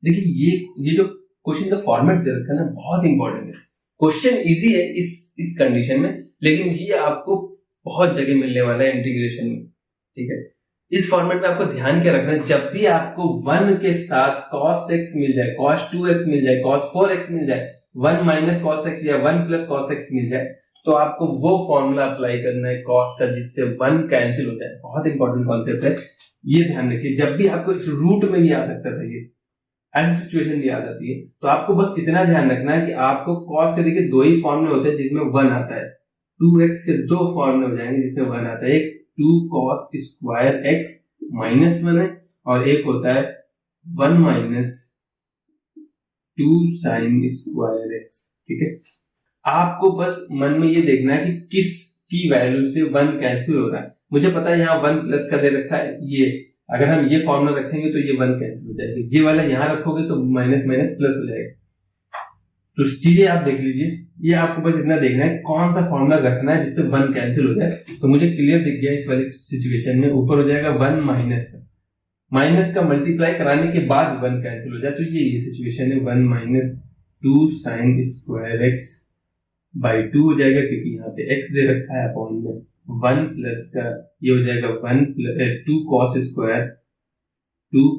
देखिए ये जो क्वेश्चन का फॉर्मेट दे रखा है ना, बहुत इंपॉर्टेंट है। क्वेश्चन इजी है इस कंडीशन में, लेकिन ये आपको बहुत जगह मिलने वाला है इंटीग्रेशन में, ठीक है। इस फॉर्मेट में आपको ध्यान क्या रखना है, जब भी आपको 1 के साथ cos x मिल जाए, cos 2x मिल जाए, cos 4x मिल जाए, 1 - cos x या 1 + cos x मिल जाए, तो आपको वो फॉर्मूला अप्लाई करना है cos का जिससे 1 कैंसिल हो जाए। बहुत इंपॉर्टेंट कॉन्सेप्ट है, ये ध्यान रखिए। जब भी आपको इस रूट में भी आ सकता था, ये ऐसी सिचुएशन भी आ जाती है, तो आपको बस इतना ध्यान रखना है कि आपको cos के देखिए 2 ही फॉर्मूले होते हैं जिसमें 1 आता है। 2x के 2 फॉर्मूले हो जाएंगे जिसमें 1 आता है। एक 2 cos स्क्वायर x -1 है, और एक होता है 1 - 2 sin स्क्वायर x, ठीक है। आपको बस मन में ये देखना है कि किस की वैल्यू से 1 कैंसिल हो रहा है। मुझे पता है यहाँ 1 प्लस का दे रखा है, ये अगर हम ये फॉर्मूला रखेंगे तो ये 1 कैंसिल हो जाएगी, ये वाला यहाँ रखोगे तो माइनस माइनस प्लस हो जाएगा। तो चीजें आप देख लीजिए, ये आपको बस इतना देखना है कौन सा फॉर्मूला रखना है जिससे 1 कैंसिल हो जाए। तो मुझे क्लियर दिख गया इस वाली सिचुएशन में, ऊपर हो जाएगा 1 माइनस का मल्टीप्लाई कराने के बाद 1 कैंसिल हो जाए, तो ये सिचुएशन है 1 - 2 sin स्क्वायर x बाई 2 हो जाएगा, क्योंकि यहाँ पे x दे रखा है अपॉन में 1 प्लस का ये हो जाएगा 2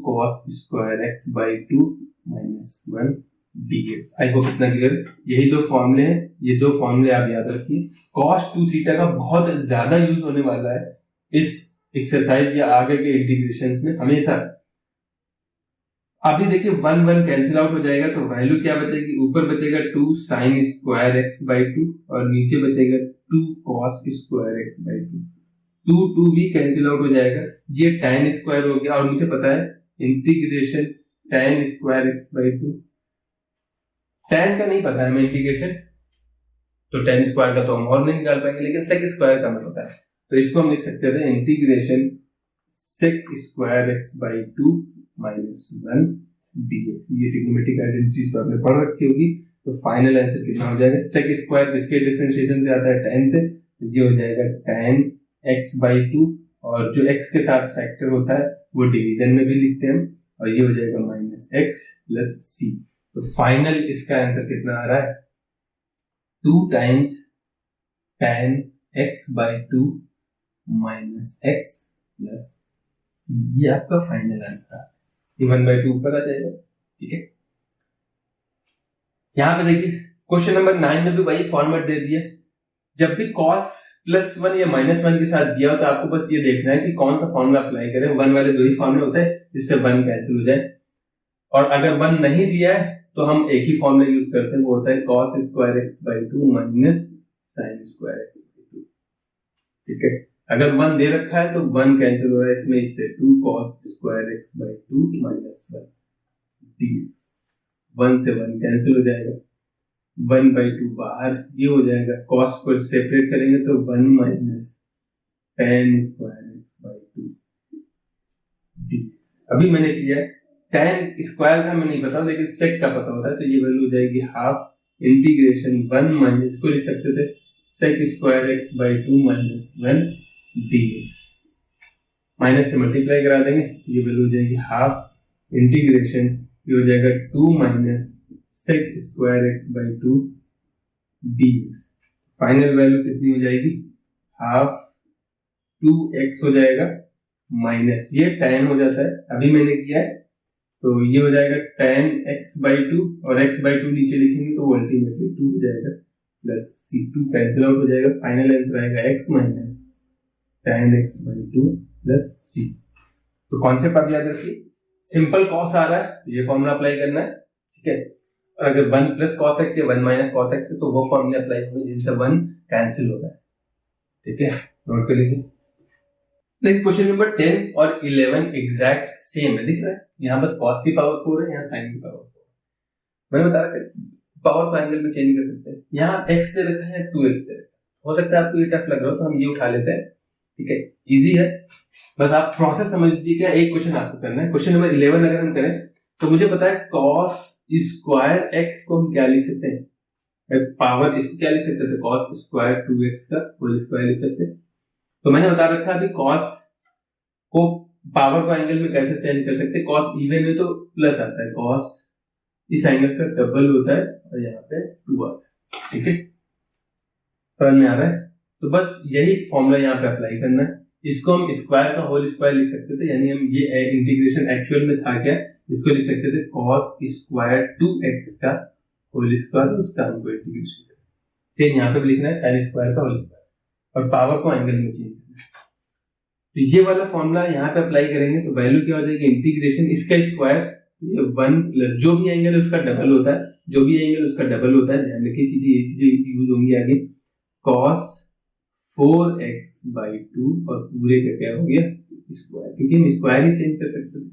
cos square x by 2 minus 1 dx। I hope इतना क्लियर। यही दो फॉर्मूले हैं, ये दो फॉर्मूले आप याद रखिए। cos 2 थीटा का बहुत ज्यादा यूज होने वाला है इस एक्सरसाइज या आगे के इंटीग्रेशंस में हमेशा। अभी देखिए 1 1 कैंसिल आउट हो जाएगा, तो वैल्यू क्या बचेगी, ऊपर बचेगा 2 sin स्क्वायर x बाई 2 और नीचे बचेगा 2 cos स्क्वायर x बाई 2। 2 भी कैंसिल आउट हो जाएगा, ये tan स्क्वायर हो गया, और मुझे पता है integration tan square x by 2। tan का नहीं पता है मैं इंटीग्रेशन, तो tan स्क्वायर का तो हम और नहीं निकाल पाएंगे, लेकिन sec स्क्वायर का हमें पता है, तो इसको हम लिख सकते थे integration sec square x by 2 minus 1 dx। ये ट्रिग्नोमेट्रिक आइडेंटिटीज तो आपने पढ़ रखी होगी। तो फाइनल आंसर कितना हो जाएगा, sec स्क्वायर किसके डिफरेंशिएशन से आता है, tan से, तो ये हो जाएगा tan x बाई 2, और जो x के साथ फैक्टर होता है वो डिवीजन में भी लिखते हैं हम, और ये हो जाएगा माइनस x प्लस c। तो फाइनल इसका आंसर कितना आ रहा है, 2 times tan x by 2 minus x plus c। ये आपका फाइनल आंसर है, 1 बाई 2 ऊपर आ जाएगा। ठीक है, यहां पे देखिए क्वेश्चन नंबर 9 में भी वही फॉर्मेट दे दिया। जब भी cos प्लस 1 या माइनस 1 के साथ दिया हो तो आपको बस ये देखना है कि कौन सा फॉर्मूला अप्लाई करें। 1 वाले दो ही फॉर्मूले होते हैं जिससे 1 कैंसिल हो जाए, और अगर 1 नहीं दिया है तो हम एक ही फॉर्मूला यूज करते हैं, वो होता है cos square x by 2 minus sin square x by 2। ठीक है, अगर 1 दे रखा है तो 1 कैंसिल हो रहा है इसमें, इससे 2 cos square x by 2 minus 1 dx। 1 से 1 कैंसिल हो जाएगा, 1 बाई 2 बाहर, ये हो जाएगा cos को सेपरेट करेंगे तो 1 minus tan square x by 2 dx। अभी मैंने किया tan स्क्वायर का मैं नहीं पता, लेकिन sec का पता होता है, तो ये वैल्यू हो जाएगी हाफ इंटीग्रेशन 1 माइनस, इसको लिख सकते थे sec square x by 2 minus 1 dx। Minus से मल्टीप्लाई करा देंगे, ये वैल्यू हो जाएगी हाफ इंटीग्रेशन, ये हो जाएगा 2 minus sec square x by 2 dx। Final value कितनी हो जाएगी, हाफ 2x हो जाएगा माइनस ये tan हो जाता है, अभी मैंने किया है, तो ये हो जाएगा tan x बाई 2, और x बाई 2 नीचे लिखेंगे तो अल्टीमेटली 2 हो जाएगा प्लस c। 2 कैंसिल आउट हो जाएगा, फाइनल आंसर आएगा x minus tan x by 2 plus c। तो कॉन्सेप्ट आप याद रखिए, सिंपल cos आ रहा है तो ये फॉर्मूला अप्लाई करना है। ठीक है, और अगर 1 प्लस cos x या 1 माइनस cos x है तो वो फॉर्मूला अप्लाई होंगे जिनसे 1 कैंसिल हो रहा है। ठीक है, नोट कर लीजिए। देखिए क्वेश्चन नंबर 10 और 11 एग्जैक्ट सेम है, दिख रहा है, यहाँ बस cos की पावर 4 है, यहाँ sin की पावर 4। मैंने बता रखा पावर को एंगल में चेंज कर सकते हैं। यहाँ x दे रखा है, 2x दे रखा है, हो सकता है आपको ये टफ लग रहा हो तो हम ये उठा लेते हैं। ठीक है, इजी है, बस आप प्रोसेस समझ लीजिए। क्या एक क्वेश्चन आपको करना है, क्वेश्चन नंबर 11 अगर हम करें तो मुझे पता है cos स्क्वायर x को हम क्या लिख सकते हैं, पावर इसको क्या लिख सकते थे, cos स्क्वायर 2x का होल स्क्वायर लिख सकते हैं। तो मैंने बता रखा अभी cos को पावर को एंगल में कैसे चेंज कर सकते हैं। cos इवन है तो प्लस आता है, cos इस एंगल का डबल होता है और यहाँ पे 2 आता है। ठीक है, समझ में आ रहा है, तो बस यही फॉर्मूला यहाँ पे अप्लाई करना है। इसको हम स्क्वायर का होल स्क्वायर लिख सकते थे, यानी हम ये इंटीग्रेशन एक्चुअल में था क्या, इसको लिख सकते थे cos स्क्वायर 2x का होल स्क्वायर, उसका हमको इंटीग्रेशन सेम यहाँ पे भी लिखना है sin स्क्वायर का होल स्क्वायर, और पावर को एंगल में चेंज करना है। तो ये वाला फॉर्मूला यहाँ पे अप्लाई करेंगे तो वैल्यू क्या हो जाएगी, इंटीग्रेशन इसका स्क्वायर, ये 1 प्लस जो भी एंगल है उसका डबल होता है, जो भी एंगल उसका डबल होता है, ध्यान रखिए चीजें, ये चीजें यूज होंगी आगे, cos 4x बाई 2 और पूरे का क्या हो गया स्क्वायर, क्योंकि हम स्क्वायर ही चेंज कर सकते हैं।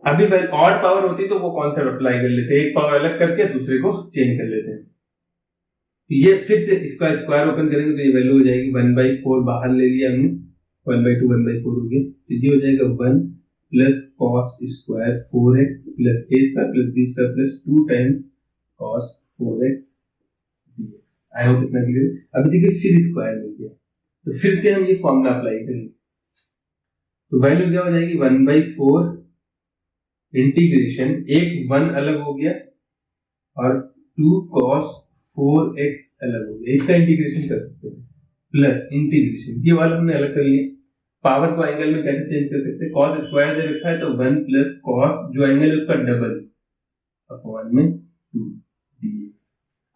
अभी ऑड पावर होती तो वो कॉन्सेप्ट अप्लाई कर लेते, एक पावर अलग करके दूसरे को चेंज कर लेते हैं। ये फिर से इसका स्क्वायर ओपन करेंगे तो ये वैल्यू हो जाएगी 1/4, बाहर ले लिया हमने, 1/2 1/4 हो गया, तो ये हो जाएगा 1 plus cos square 4x plus a square plus b square plus 2 times cos 4x dx। I hope इतना क्लियर है। अभी देखिए फिर स्क्वायर मिल गया, तो फिर से हम ये फॉर्मूला अप्लाई करेंगे, तो वैल्यू क्या हो जाएगी 1/4 इंटीग्रेशन, एक 1 अलग हो गया और 2 cos 4x अलग हो गया, इसका इंटीग्रेशन कर सकते हैं, प्लस इंटीग्रेशन ये वाला हमने अलग कर लिया। पावर को एंगल में कैसे चेंज कर सकते हैं, cos स्क्वायर दे रखा है तो 1 प्लस cos जो एंगल है उसका डबल अपॉन में 2 dx।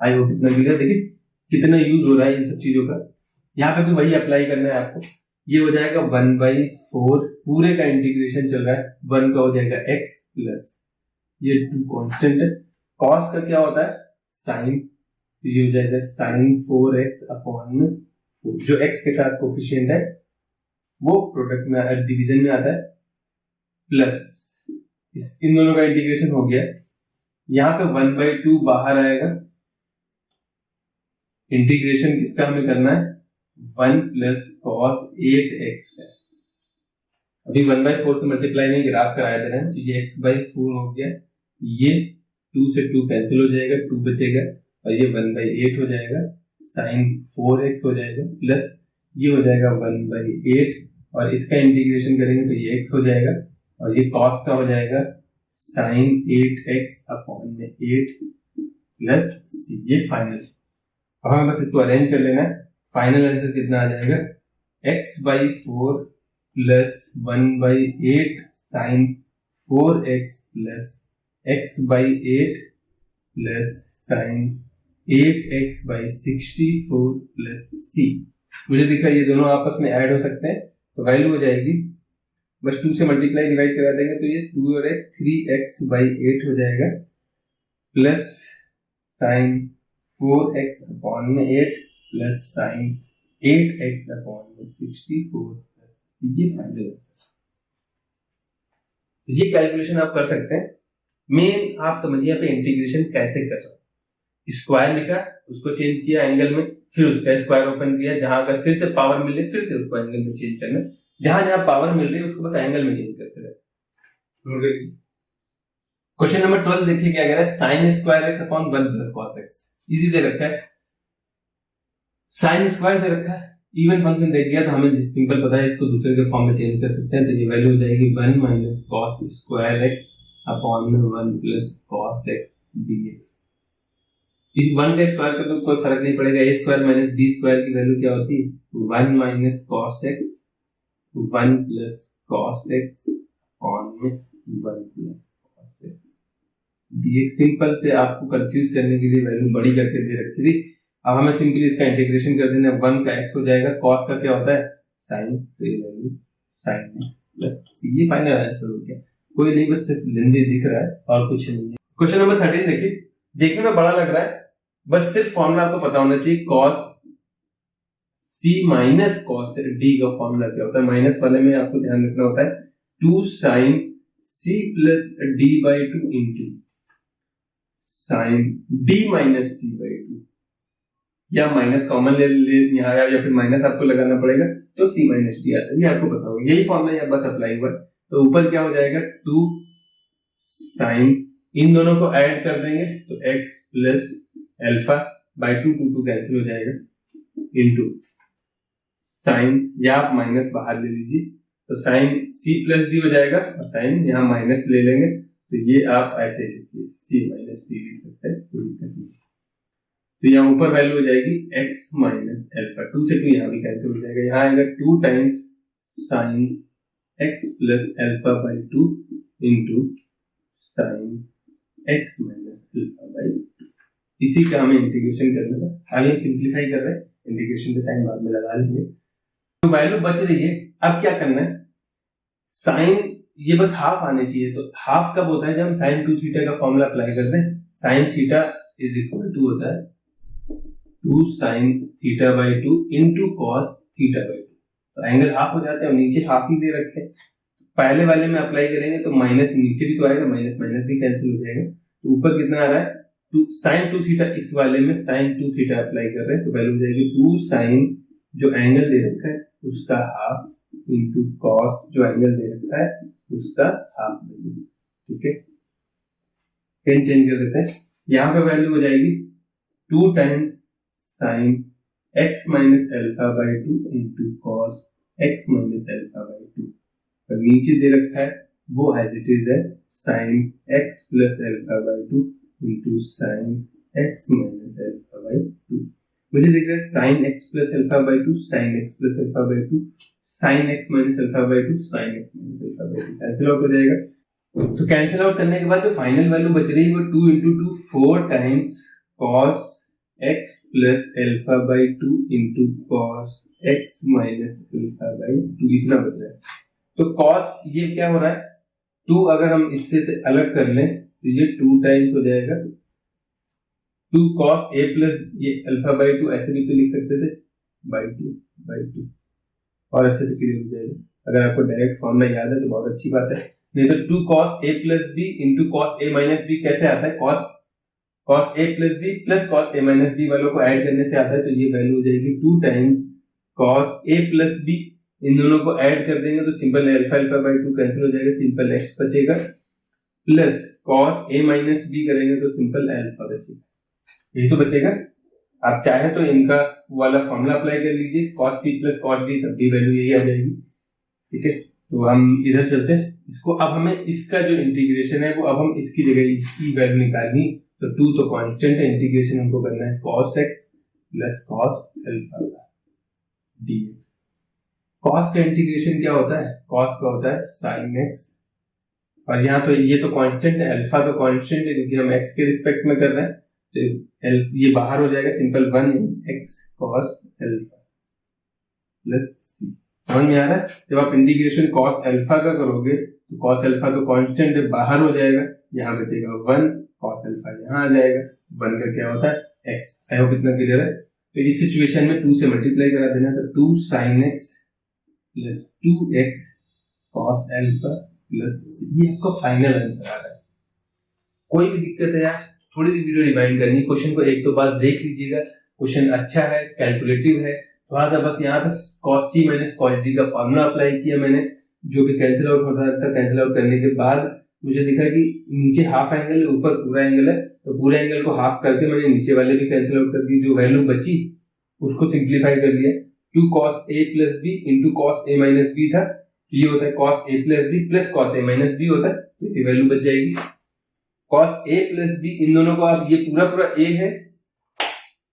आई होप इतना क्लियर। देखिए कितना यूज हो रहा है इन सब चीजों का, यहाँ पे भी वही अप्लाई करना है आपको। ये हो जाएगा 1/4 पूरे का इंटीग्रेशन चल रहा है, 1 का हो जाएगा x प्लस ये 2 कांस्टेंट है, cos का क्या होता है sin, तो ये हो जाएगा sin 4x अपॉन में 4, जो x के साथ कोफिशिएंट है वो प्रोडक्ट में डिवीजन में आता है, प्लस इन दोनों का इंटीग्रेशन हो गया। यहाँ पे 1/2 बाहर आएगा, इंटीग्रेशन किसका हमें करना है 1 प्लस cos 8x है। अभी 1/4 से मल्टीप्लाई नहीं ग्राफ कराया दे रहे हैं, तो ये x/4 हो गया, ये 2 से 2 कैंसिल हो जाएगा, 2 बचेगा और ये 1/8 हो जाएगा, sin 4x हो जाएगा, प्लस ये हो जाएगा 1/8 और इसका इंटीग्रेशन करेंगे तो ये x हो जाएगा और ये cos का हो जाएगा sin 8x अपॉन में 8 प्लस c, ये फाइनल। अब हमें बस इसको अरेंज कर लेना है, फाइनल आंसर कितना आ जाएगा x/4 plus 1/8 sin 4x plus x/8 plus sin 8x/64 plus c। मुझे दिख रहा है ये दोनों आपस में ऐड हो सकते हैं, तो वैल्यू हो जाएगी बस 2 से मल्टीप्लाई डिवाइड करा देंगे तो ये 2 और 1 3x/8 हो जाएगा प्लस sin 4x अपॉन में 8 प्लस sin 8x अपॉन में 64 प्लस c, ये फाइनल आंसर। ये कैलकुलेशन आप कर सकते हैं। मेन आप समझिए यहाँ पे इंटीग्रेशन कैसे कर रहे हैं, स्क्वायर लिखा उसको चेंज किया एंगल में, फिर उसका स्क्वायर ओपन किया, जहां अगर फिर से पावर मिले फिर से उसको एंगल में चेंज करना, जहां जहां पावर मिल रही है उसको बस एंगल में चेंज करते रहे। क्वेश्चन नंबर 12 देखिए क्या कह रहा है, sin square x upon 1 plus cos x। Easy दे रखा है, sin स्क्वायर दे रखा है, इवन फंक्शन दे दिया तो हमें सिंपल पता है इसको दूसरे के फॉर्म में चेंज कर सकते हैं, तो ये वैल्यू हो जाएगी 1 minus cos square x upon में 1 प्लस cos x dx। इस 1 का स्क्वायर का तो कोई फर्क नहीं पड़ेगा, a square minus b square की वैल्यू क्या होती है 1 minus cos x 1 plus cos x upon में 1 plus cos x dx। Simple से आपको कंफ्यूज करने के लिए वैल्यू बड़ी करके दे रखी थी, अब हमें सिंपली इसका इंटीग्रेशन कर देना, 1 का x हो जाएगा, cos का क्या होता है sin, तो ये value sin x plus c, ये फाइनल आंसर हो गया। कोई नहीं, बस सिर्फ लेंदी दिख रहा है और कुछ नहीं है। क्वेश्चन नंबर 13 देखिए, देखने में बड़ा लग रहा है, बस सिर्फ फॉर्मूला आपको पता होना चाहिए, cos c minus cos d का फॉर्मूला क्या होता है, माइनस वाले में आपको ध्यान रखना होता है 2 sin c plus d/2 into sin d minus c/2, या माइनस कॉमन ले यहाँ या फिर माइनस आपको लगाना पड़ेगा तो c माइनस d आता है, ये आपको पता होगा, यही फॉर्मूला यहाँ बस अप्लाई हुआ है। तो ऊपर क्या हो जाएगा 2 sin, इन दोनों को ऐड कर देंगे तो x plus alpha by 2 2 cancel हो जाएगा इनटू sin, या आप माइनस बाहर ले लीजिए तो sin c प्लस d हो जाएगा और sin यहाँ माइनस ले लेंगे तो ये आप ऐसे लिखिए c माइनस d लिख सकते हैं, कोई दिक्कत नहीं। तो यहाँ ऊपर वैल्यू हो जाएगी x माइनस अल्फा, 2 से 2 यहाँ भी कैंसिल हो जाएगा, यहाँ आएगा 2 times sin x plus alpha by 2 into sin x minus alpha by 2। इसी का हमें इंटीग्रेशन करना था, आगे हम सिंप्लीफाई कर रहे हैं, इंटीग्रेशन का साइन बाद में लगा लेंगे। तो वैल्यू बच रही है, अब क्या करना है, साइन ये बस हाफ आने चाहिए, तो हाफ कब होता है जब हम sin 2 थीटा का फॉर्मूला अप्लाई करते हैं, sin theta is equal to होता है 2 sin theta by 2 into cos theta by 2, तो एंगल हाफ हो जाता है और नीचे हाफ ही दे रखे हैं। पहले वाले में अप्लाई करेंगे तो माइनस नीचे भी तो आएगा, माइनस माइनस भी कैंसिल हो जाएगा, तो ऊपर कितना आ रहा है 2 sin 2 थीटा, इस वाले में sin 2 थीटा अप्लाई कर रहे हैं तो वैल्यू हो जाएगी 2 sin जो एंगल दे रखा है उसका हाफ इनटू cos जो एंगल दे रखा है उसका हाफ वैल्यू, ठीक है। पेन चेंज कर देते हैं, यहाँ पे वैल्यू हो जाएगी 2 times sin x minus alpha by 2 into cos x minus alpha by 2, और नीचे दे रखा है वो एज इट इज है sin x plus alpha by 2 into sin x minus alpha by 2। मुझे दिख रहा है sine x plus alpha by 2, sine x plus alpha by 2, sine x minus alpha by 2, sine x minus alpha by 2 cancel out हो जाएगा। तो cancel out करने के बाद जो फाइनल वैल्यू बच रही है वो 2 into 2 4 times cos x plus alpha by 2 into cos x minus alpha by 2 इतना बच रहा है। तो cos ये क्या हो रहा है 2, अगर हम इससे से अलग कर लें तो ये 2 टाइम्स हो जाएगा 2 cos a प्लस ये अल्फा बाई 2, ऐसे भी तो लिख सकते थे बाई 2 और अच्छे से क्लियर हो जाएगा। अगर आपको डायरेक्ट फॉर्मूला याद है तो बहुत अच्छी बात है, नहीं तो 2 cos a plus b into cos a minus b कैसे आता है, cos a plus b plus cos a minus b वालों को ऐड करने से आता है। तो ये वैल्यू हो जाएगी 2 times cos a plus b, इन दोनों को ऐड कर देंगे तो सिंपल अल्फा बाई 2 कैंसिल हो जाएगा, सिंपल x बचेगा, plus cos a minus b करेंगे तो सिंपल अल्फा बचेगा, यही तो बचेगा। आप चाहे तो इनका वाला फॉर्मूला अप्लाई कर लीजिए cos c plus cos d, तब भी वैल्यू यही आ जाएगी। ठीक है, तो हम इधर चलते हैं इसको। अब हमें इसका जो इंटीग्रेशन है वो अब हम इसकी जगह इसकी वैल्यू निकालनी, तो 2 तो कांस्टेंट है, इंटीग्रेशन हमको करना है cos x plus cos alpha dx। cos का इंटीग्रेशन क्या होता है, cos का होता है sin x, और यहाँ तो ये तो कांस्टेंट है, अल्फा तो कांस्टेंट है क्योंकि हम x के रिस्पेक्ट में कर रहे हैं, तो ये बाहर हो जाएगा simple 1x cos alpha plus c। समझ में आ रहा है, जब आप इंटीग्रेशन cos अल्फा का करोगे तो cos अल्फा तो कांस्टेंट है, बाहर हो जाएगा, यहाँ बचेगा 1 cos अल्फा, यहाँ आ जाएगा 1 का क्या होता है x। आई होप इतना क्लियर है। तो इस सिचुएशन में 2 से मल्टीप्लाई करा देना, तो 2 sin x plus 2x cos alpha plus c, ये आपका फाइनल आंसर आ रहा है। कोई भी दिक्कत है यार, थोड़ी सी वीडियो रिवाइंड करनी, क्वेश्चन को एक दो बार देख लीजिएगा, क्वेश्चन अच्छा है, कैलकुलेटिव है, थोड़ा सा बस यहाँ पे cos c minus cos d का फॉर्मूला अप्लाई किया मैंने, जो कि कैंसिल आउट होता था। कैंसिल आउट करने के बाद मुझे दिखा कि नीचे हाफ एंगल है, ऊपर पूरा एंगल है, तो पूरे एंगल को हाफ करके मैंने नीचे वाले भी कैंसिल आउट कर दिए, जो वैल्यू बची उसको सिंप्लीफाई कर लिया। 2 cos a plus b into cos a minus b था, ये होता है cos a plus b plus cos a minus b होता है, तो ये वैल्यू बच जाएगी cos a प्लस b। इन दोनों को आप, ये पूरा a है,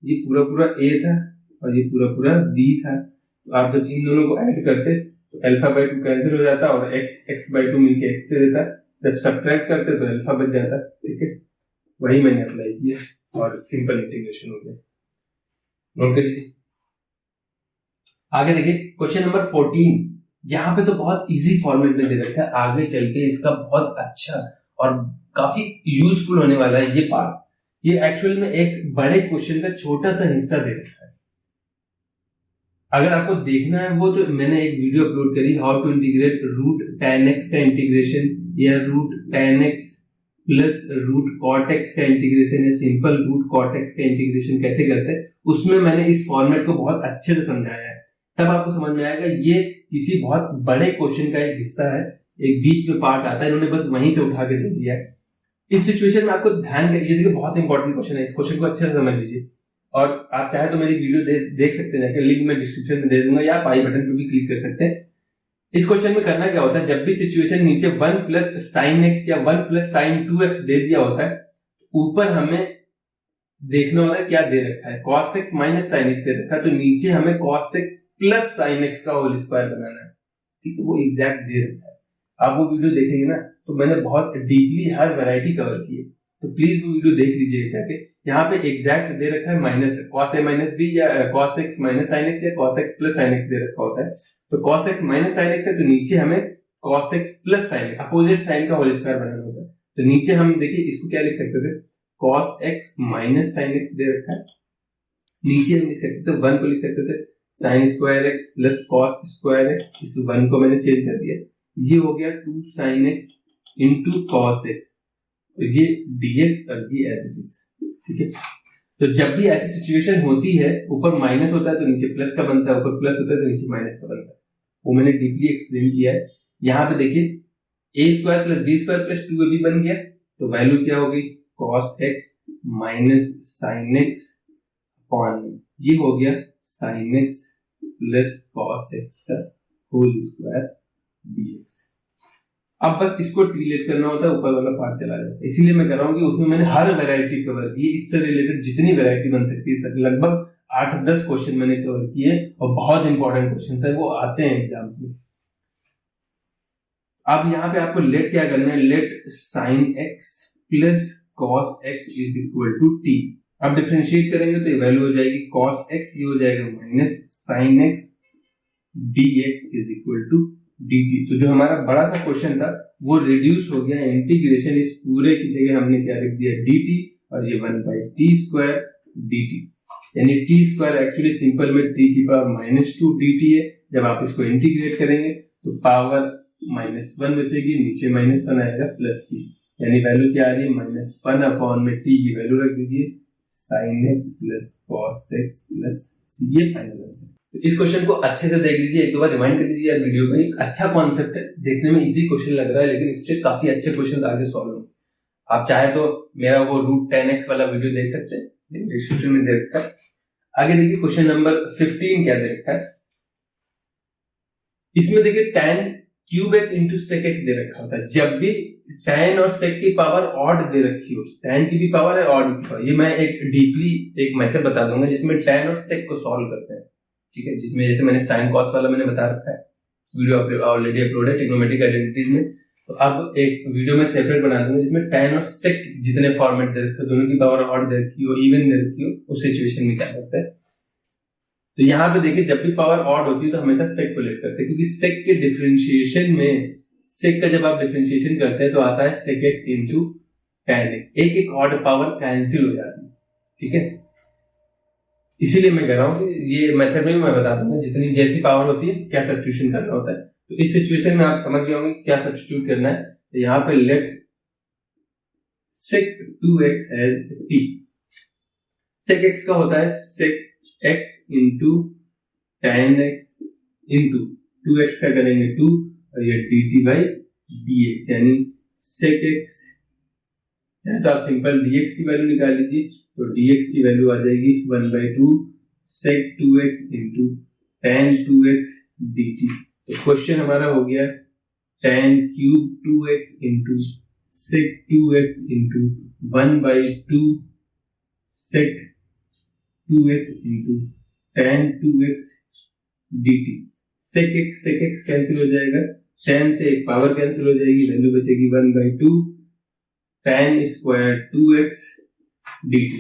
ये पूरा a था और ये पूरा b था, तो आप जब इन दोनों को ऐड करते तो अल्फा बाई 2 कैंसिल हो जाता और x बाई 2 मिलके x दे देता, जब सब्ट्रैक्ट करते तो अल्फा बच जाता। ठीक है, वही मैंने अप्लाई किया और सिंपल इंटीग्रेशन हो गया। नोट कर लीजिए। आगे देखिए क्वेश्चन नंबर 14, यहाँ पे तो बहुत इजी फॉर्मेट में दे रखा है, आगे चल के इसका बहुत अच्छा और काफी यूजफुल होने वाला है ये पार्ट। ये एक्चुअल में एक बड़े क्वेश्चन का छोटा सा हिस्सा दे रखा है। अगर आपको देखना है वो, तो मैंने एक वीडियो अपलोड करी, how to integrate root tan x का इंटीग्रेशन, या root tan x plus root cot x का इंटीग्रेशन, या सिंपल रूट cot x का इंटीग्रेशन कैसे करते हैं, उसमें मैंने इस फॉर्मेट को बहुत अच्छे से समझाया है। तब आपको समझ में आएगा ये किसी बहुत बड़े क्वेश्चन का एक हिस्सा है, एक बीच में पार्ट आता है, इन्होंने बस वहीं से उठा के दे दिया है। इस सिचुएशन में आपको ध्यान, ये देखिए बहुत इंपॉर्टेंट क्वेश्चन है, इस क्वेश्चन को अच्छे से समझ लीजिए। और आप चाहे तो मेरी वीडियो देख सकते हैं, जाकर लिंक मैं डिस्क्रिप्शन में दे दूंगा, या आप आई बटन पे भी क्लिक कर सकते हैं। इस क्वेश्चन में करना क्या होता है, जब भी सिचुएशन नीचे 1 प्लस साइन एक्स या 1 प्लस साइन 2x दे दिया होता है, ऊपर हमें देखना होता है क्या दे रखा है, cos x minus sine x दे रखा है, तो नीचे हमें cos x plus sine x का होल स्क्वायर बनाना है। ठीक है, वो एग्जैक्ट दे रखा है। आप वो वीडियो देखेंगे ना, तो मैंने बहुत डीपली हर वैरायटी कवर की है, तो प्लीज वो वीडियो देख लीजिएगा जाके। यहाँ पे एग्जैक्ट दे रखा है minus cos a minus b, या cos x minus sine x, या cos x plus sine x दे रखा होता है। तो cos x minus sine x है, तो नीचे हमें cos x plus sine, opposite sine का होल स्क्वायर बनाना होता है। तो नीचे हम देखिए इसको क्या लिख सकते थे, cos x minus sine x दे रखा है, नीचे हम लिख सकते थे 1 को लिख सकते थे sine square x plus cos square x, इस 1 को मैंने चेंज कर दिया, ये हो गया 2 sin x into cos x, ये dx और ये एज इट इज। ठीक है, तो जब भी ऐसी सिचुएशन होती है, ऊपर माइनस होता है तो नीचे प्लस का बनता है, ऊपर प्लस होता है तो नीचे माइनस का बनता है, वो मैंने डीपली एक्सप्लेन किया है। यहाँ पे देखिए a square plus b square plus 2ab बन गया, तो वैल्यू क्या होगी cos x minus sine x upon, ये हो गया sin x plus cos x का होल स्क्वायर dx। अब बस इसको डिलीट करना होता है, ऊपर वाला पार्ट चला जाता है। इसीलिए मैं कह रहा हूँ कि उसमें मैंने हर वैरायटी कवर की है, इससे रिलेटेड जितनी वैरायटी बन सकती है, लगभग 8-10 क्वेश्चन मैंने कवर किए और बहुत इंपॉर्टेंट क्वेश्चन है, वो आते हैं एग्जाम में। अब यहाँ पे आपको लेट क्या करना है, let sin x plus cos x is equal to t। अब डिफरेंशिएट करेंगे तो ये वैल्यू हो जाएगी cos x, ये हो जाएगा minus sin x dx is equal to dt। तो जो हमारा बड़ा सा क्वेश्चन था वो रिड्यूस हो गया, इंटीग्रेशन इस पूरे की जगह हमने क्या लिख दिया dt, और ये 1/t² dt, यानी t स्क्वायर एक्चुअली सिंपल में t की पावर -2 dt है। जब आप इसको इंटीग्रेट करेंगे तो पावर -1 बचेगी, नीचे -1 आएगा प्लस c, यानी वैल्यू क्या आ रही है -1 में t की वैल्यू रख दीजिए sin x plus cos x plus c, ये फाइनल आंसर। तो इस क्वेश्चन को अच्छे से देख लीजिए, एक दो बार रिमाइंड कर लीजिए यार वीडियो में। एक अच्छा कॉन्सेप्ट है, देखने में इजी क्वेश्चन लग रहा है, लेकिन इससे काफी अच्छे क्वेश्चन आगे सॉल्व होंगे। आप चाहे तो मेरा वो √10x वाला वीडियो देख सकते हैं, डिस्क्रिप्शन में दे रखा है। आगे देखिए क्वेश्चन नंबर 15 क्या दे रखा है। इसमें देखिए tan³ x into sec x दे रखा होता है। जब भी tan और sec की पावर ऑड दे रखी हो, tan की भी पावर है, ऑड की पावर, ये मैं एक डीपली एक मेथड बता दूंगा जिसमें tan और sec को सॉल्व करते हैं, ठीक है। जिसमें जैसे मैंने sin cos वाला मैंने बता रखा है, वीडियो ऑलरेडी अपलोड है ट्रिग्नोमेट्रिक आइडेंटिटीज में। तो अब एक वीडियो में सेपरेट बना दूंगा जिसमें tan और sec जितने फॉर्मेट दे रखे हो, दोनों की पावर ऑड दे रखी हो, इवन दे रखी हो, उस सिचुएशन में क्या करते हैं। तो यहाँ पे देखिए जब भी पावर ऑड होती है तो हमेशा sec को लेट करते हैं, क्योंकि sec के डिफरेंशिएशन में, sec का जब आप डिफरेंशिएशन करते हैं तो आता है sec x into tan x, एक एक ऑड पावर कैंसिल हो जाती है, ठीक है। इसीलिए मैं कह रहा हूँ कि ये मेथड में भी मैं बता दूंगा जितनी जैसी पावर होती है क्या सब्स्टिट्यूशन करना होता है। तो इस सिचुएशन में आप समझ गए होंगे क्या सब्स्टिट्यूट करना है। तो यहाँ पे let sec2x as t, sec x का होता है sec x into tan x into 2x का करेंगे 2 और ये dt बाई dx, यानी sec x, चाहे तो आप सिंपल dx की वैल्यू निकाल लीजिए, तो dx की वैल्यू आ जाएगी 1/2 sec2x into tan 2x dt। तो क्वेश्चन हमारा हो गया tan³ 2x into sec2x into 1/2 sec2x into tan 2x dt। sec x cancel हो जाएगा, tan से एक पावर कैंसिल हो जाएगी, वैल्यू बचेगी 1/2 tan स्क्वायर 2x dt।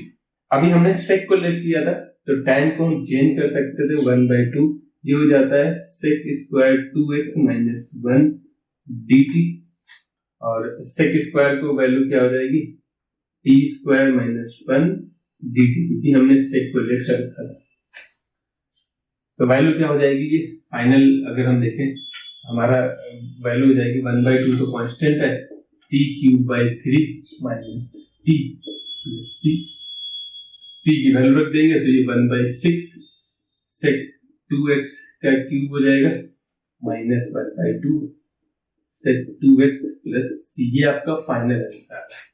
अभी हमने sec को लेट किया था तो tan को हम चेंज कर सकते थे 1/2, ये हो जाता है sec square 2x minus 1 dt, और sec स्क्वायर को वैल्यू क्या हो जाएगी t स्क्वायर माइनस 1 dt, क्योंकि हमने sec को लेट कर रखा था। तो वैल्यू क्या हो जाएगी, ये फाइनल अगर हम देखें हमारा वैल्यू हो जाएगी 1/2 तो कांस्टेंट है, t³/3 minus t plus c, t की वैल्यू रख देंगे तो ये 1/6 sec2x का क्यूब हो जाएगा माइनस 1/2 sec2x प्लस c, ये आपका फाइनल आंसर है।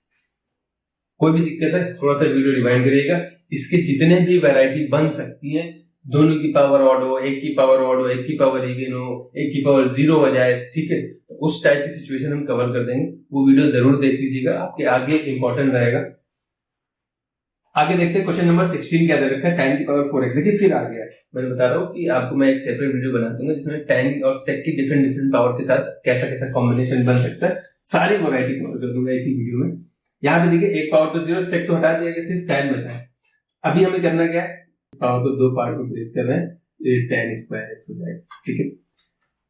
कोई भी दिक्कत है थोड़ा सा वीडियो रिवाइंड करिएगा। इसके जितने भी वैरायटी बन सकती हैं, दोनों की पावर ऑड हो, एक की पावर ऑड हो, एक की पावर इवन हो, एक की पावर 0 हो जाए, ठीक है, तो उस टाइप की सिचुएशन हम कवर कर देंगे। वो वीडियो जरूर देख लीजिएगा, आपके आगे इंपॉर्टेंट रहेगा। आगे देखते हैं क्वेश्चन नंबर 16 क्या दे रखा है, tan की पावर 4x। देखिए फिर आ गया, मैंने बता रहा हूँ कि आपको मैं एक सेपरेट वीडियो बना दूंगा जिसमें tan और sec की डिफरेंट पावर के साथ कैसा कैसा कॉम्बिनेशन बन सकता है, सारी वैरायटी कवर कर दूंगा एक ही वीडियो में। यहाँ पे देखिए एक पावर तो 0, sec तो हटा दिया गया, सिर्फ tan बचा है। अभी हमें करना क्या है, पावर को दो पार्ट में ब्रेक कर रहे हैं, तो tan स्क्वायर x हो जाएगा, ठीक है।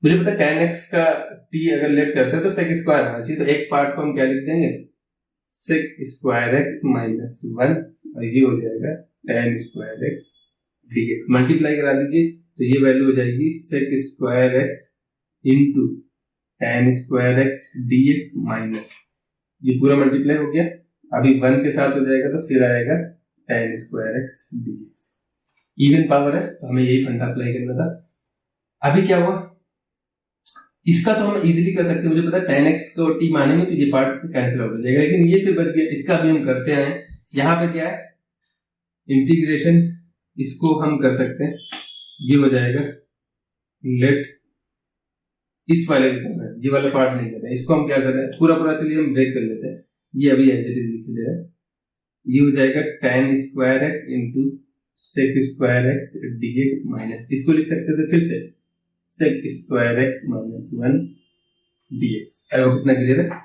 मुझे पता है tan x का t अगर लेट करते हैं तो sec स्क्वायर आना चाहिए, तो एक पार्ट को हम क्या लिख देंगे sec स्क्वायर x माइनस 1, और ये हो जाएगा tan square x dx। Multiply करा दीजिए तो ये वैल्यू हो जाएगी sec square x into tan square x dx minus, ये पूरा मल्टीप्लाई हो गया, अभी 1 के साथ हो जाएगा तो फिर आएगा tan square x dx। Even power है तो हमें यही फंडा अप्लाई करना था। अभी क्या हुआ, इसका तो हम इजीली कर सकते हैं, मुझे पता है tan x को t मानेंगे तो ये पार्ट कैंसिल आउट हो जाएगा, लेकिन ये फिर बच गया। इसका भी हम करते हैं, यहाँ पे क्या है इंटीग्रेशन, इसको हम कर सकते हैं, ये हो जाएगा लेट इस वाले को करना है, ये वाला पार्ट नहीं कर रहे हैं। इसको हम क्या कर रहे हैं, पूरा पूरा चलिए हम ब्रेक कर लेते हैं। ये अभी एज इट इज लिख दे रहे हैं। ये हो जाएगा tan square x into sec square x dx minus, इसको लिख सकते थे फिर से sec square x minus 1 dx। I hope इतना क्लियर है।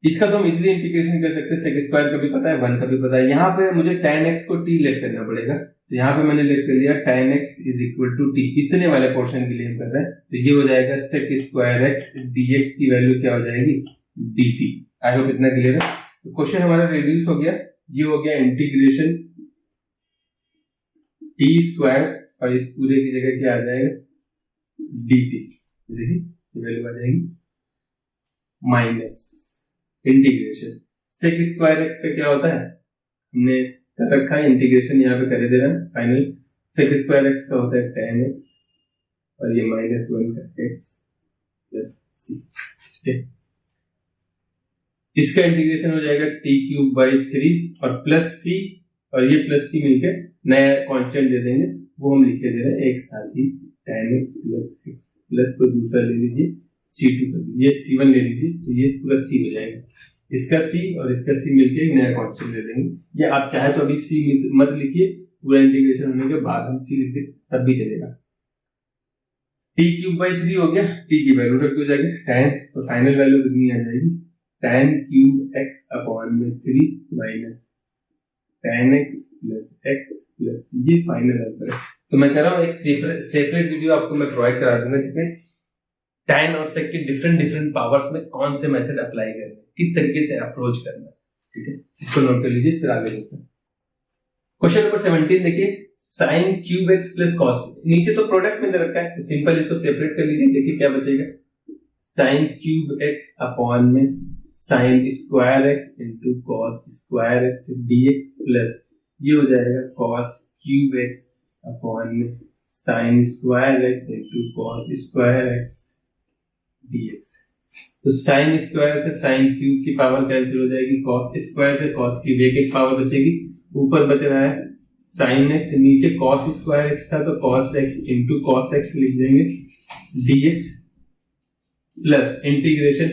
इसका तो हम इजीली इंटीग्रेशन कर सकते हैं, सेक स्क्वायर का भी पता है, 1 का भी पता है। यहाँ पे मुझे tan x को t लेट करना पड़ेगा, तो यहाँ पे मैंने लेट कर लिया tan x is equal to t। इतने वाले पोर्शन के लिए हम कर रहे हैं, तो ये हो जाएगा सेक स्क्वायर एक्स dx की वैल्यू क्या हो जाएगी dt। आई होप इतना क्लियर है। तो क्वेश्चन हमारा रिड्यूस हो गया, ये हो गया इंटीग्रेशन t स्क्वायर और इस पूरे की जगह क्या आ जाएगा dt। देखिए ये वैल्यू आ जाएगी minus integration sec square x का क्या होता है, हमने कर रखा है इंटीग्रेशन, यहाँ पे कर दे रहा है फाइनल। सेक स्क्वायर एक्स का होता है tan x और ये माइनस 1 का x प्लस c। ठीक है, इसका इंटीग्रेशन हो जाएगा t क्यूब बाई 3 और प्लस c, और ये प्लस c मिलकर नया कांस्टेंट दे देंगे, वो हम लिखे दे रहे हैं एक साथ ही tan x plus x plus को दूसरा ले लीजिए c2 कर दीजिए, ये c1 ले लीजिए, तो ये पूरा c हो जाएगा। इसका c और इसका c मिलके एक नया कांस्टेंट दे देंगे। ये आप चाहे तो अभी c मत लिखिए, पूरा इंटीग्रेशन होने के बाद हम c लिख दे तब भी चलेगा। t क्यूब बाई 3 हो गया, t की वैल्यू रख हो जाएगी tan, तो फाइनल वैल्यू कितनी आ जाएगी tan क्यूब x अपॉन में 3 minus tan x plus x plus, ये फाइनल आंसर है। तो मैं कह रहा हूँ एक सेपरेट वीडियो आपको मैं प्रोवाइड करा दूंगा, जिसमें tan और sec के डिफरेंट पावर्स में कौन से मेथड अप्लाई करना है, किस तरीके से अप्रोच करना है। ठीक है, इसको नोट कर लीजिए, फिर आगे चलते हैं। क्वेश्चन नंबर 17 देखिए, sin cube x plus cos, नीचे तो प्रोडक्ट में दे रखा है, तो सिंपल इसको सेपरेट कर लीजिए। देखिए क्या बचेगा, sin क्यूब x अपॉन में sin square x into cos square x dx plus ये हो जाएगा cos क्यूब x अपॉन में sin square x into cos square x dx। तो sin स्क्वायर से sin क्यूब की पावर कैंसिल हो जाएगी, cos स्क्वायर से cos की एक पावर बचेगी, ऊपर बच रहा है sin x, नीचे cos स्क्वायर x था तो cos x into cos x लिख देंगे dx plus integration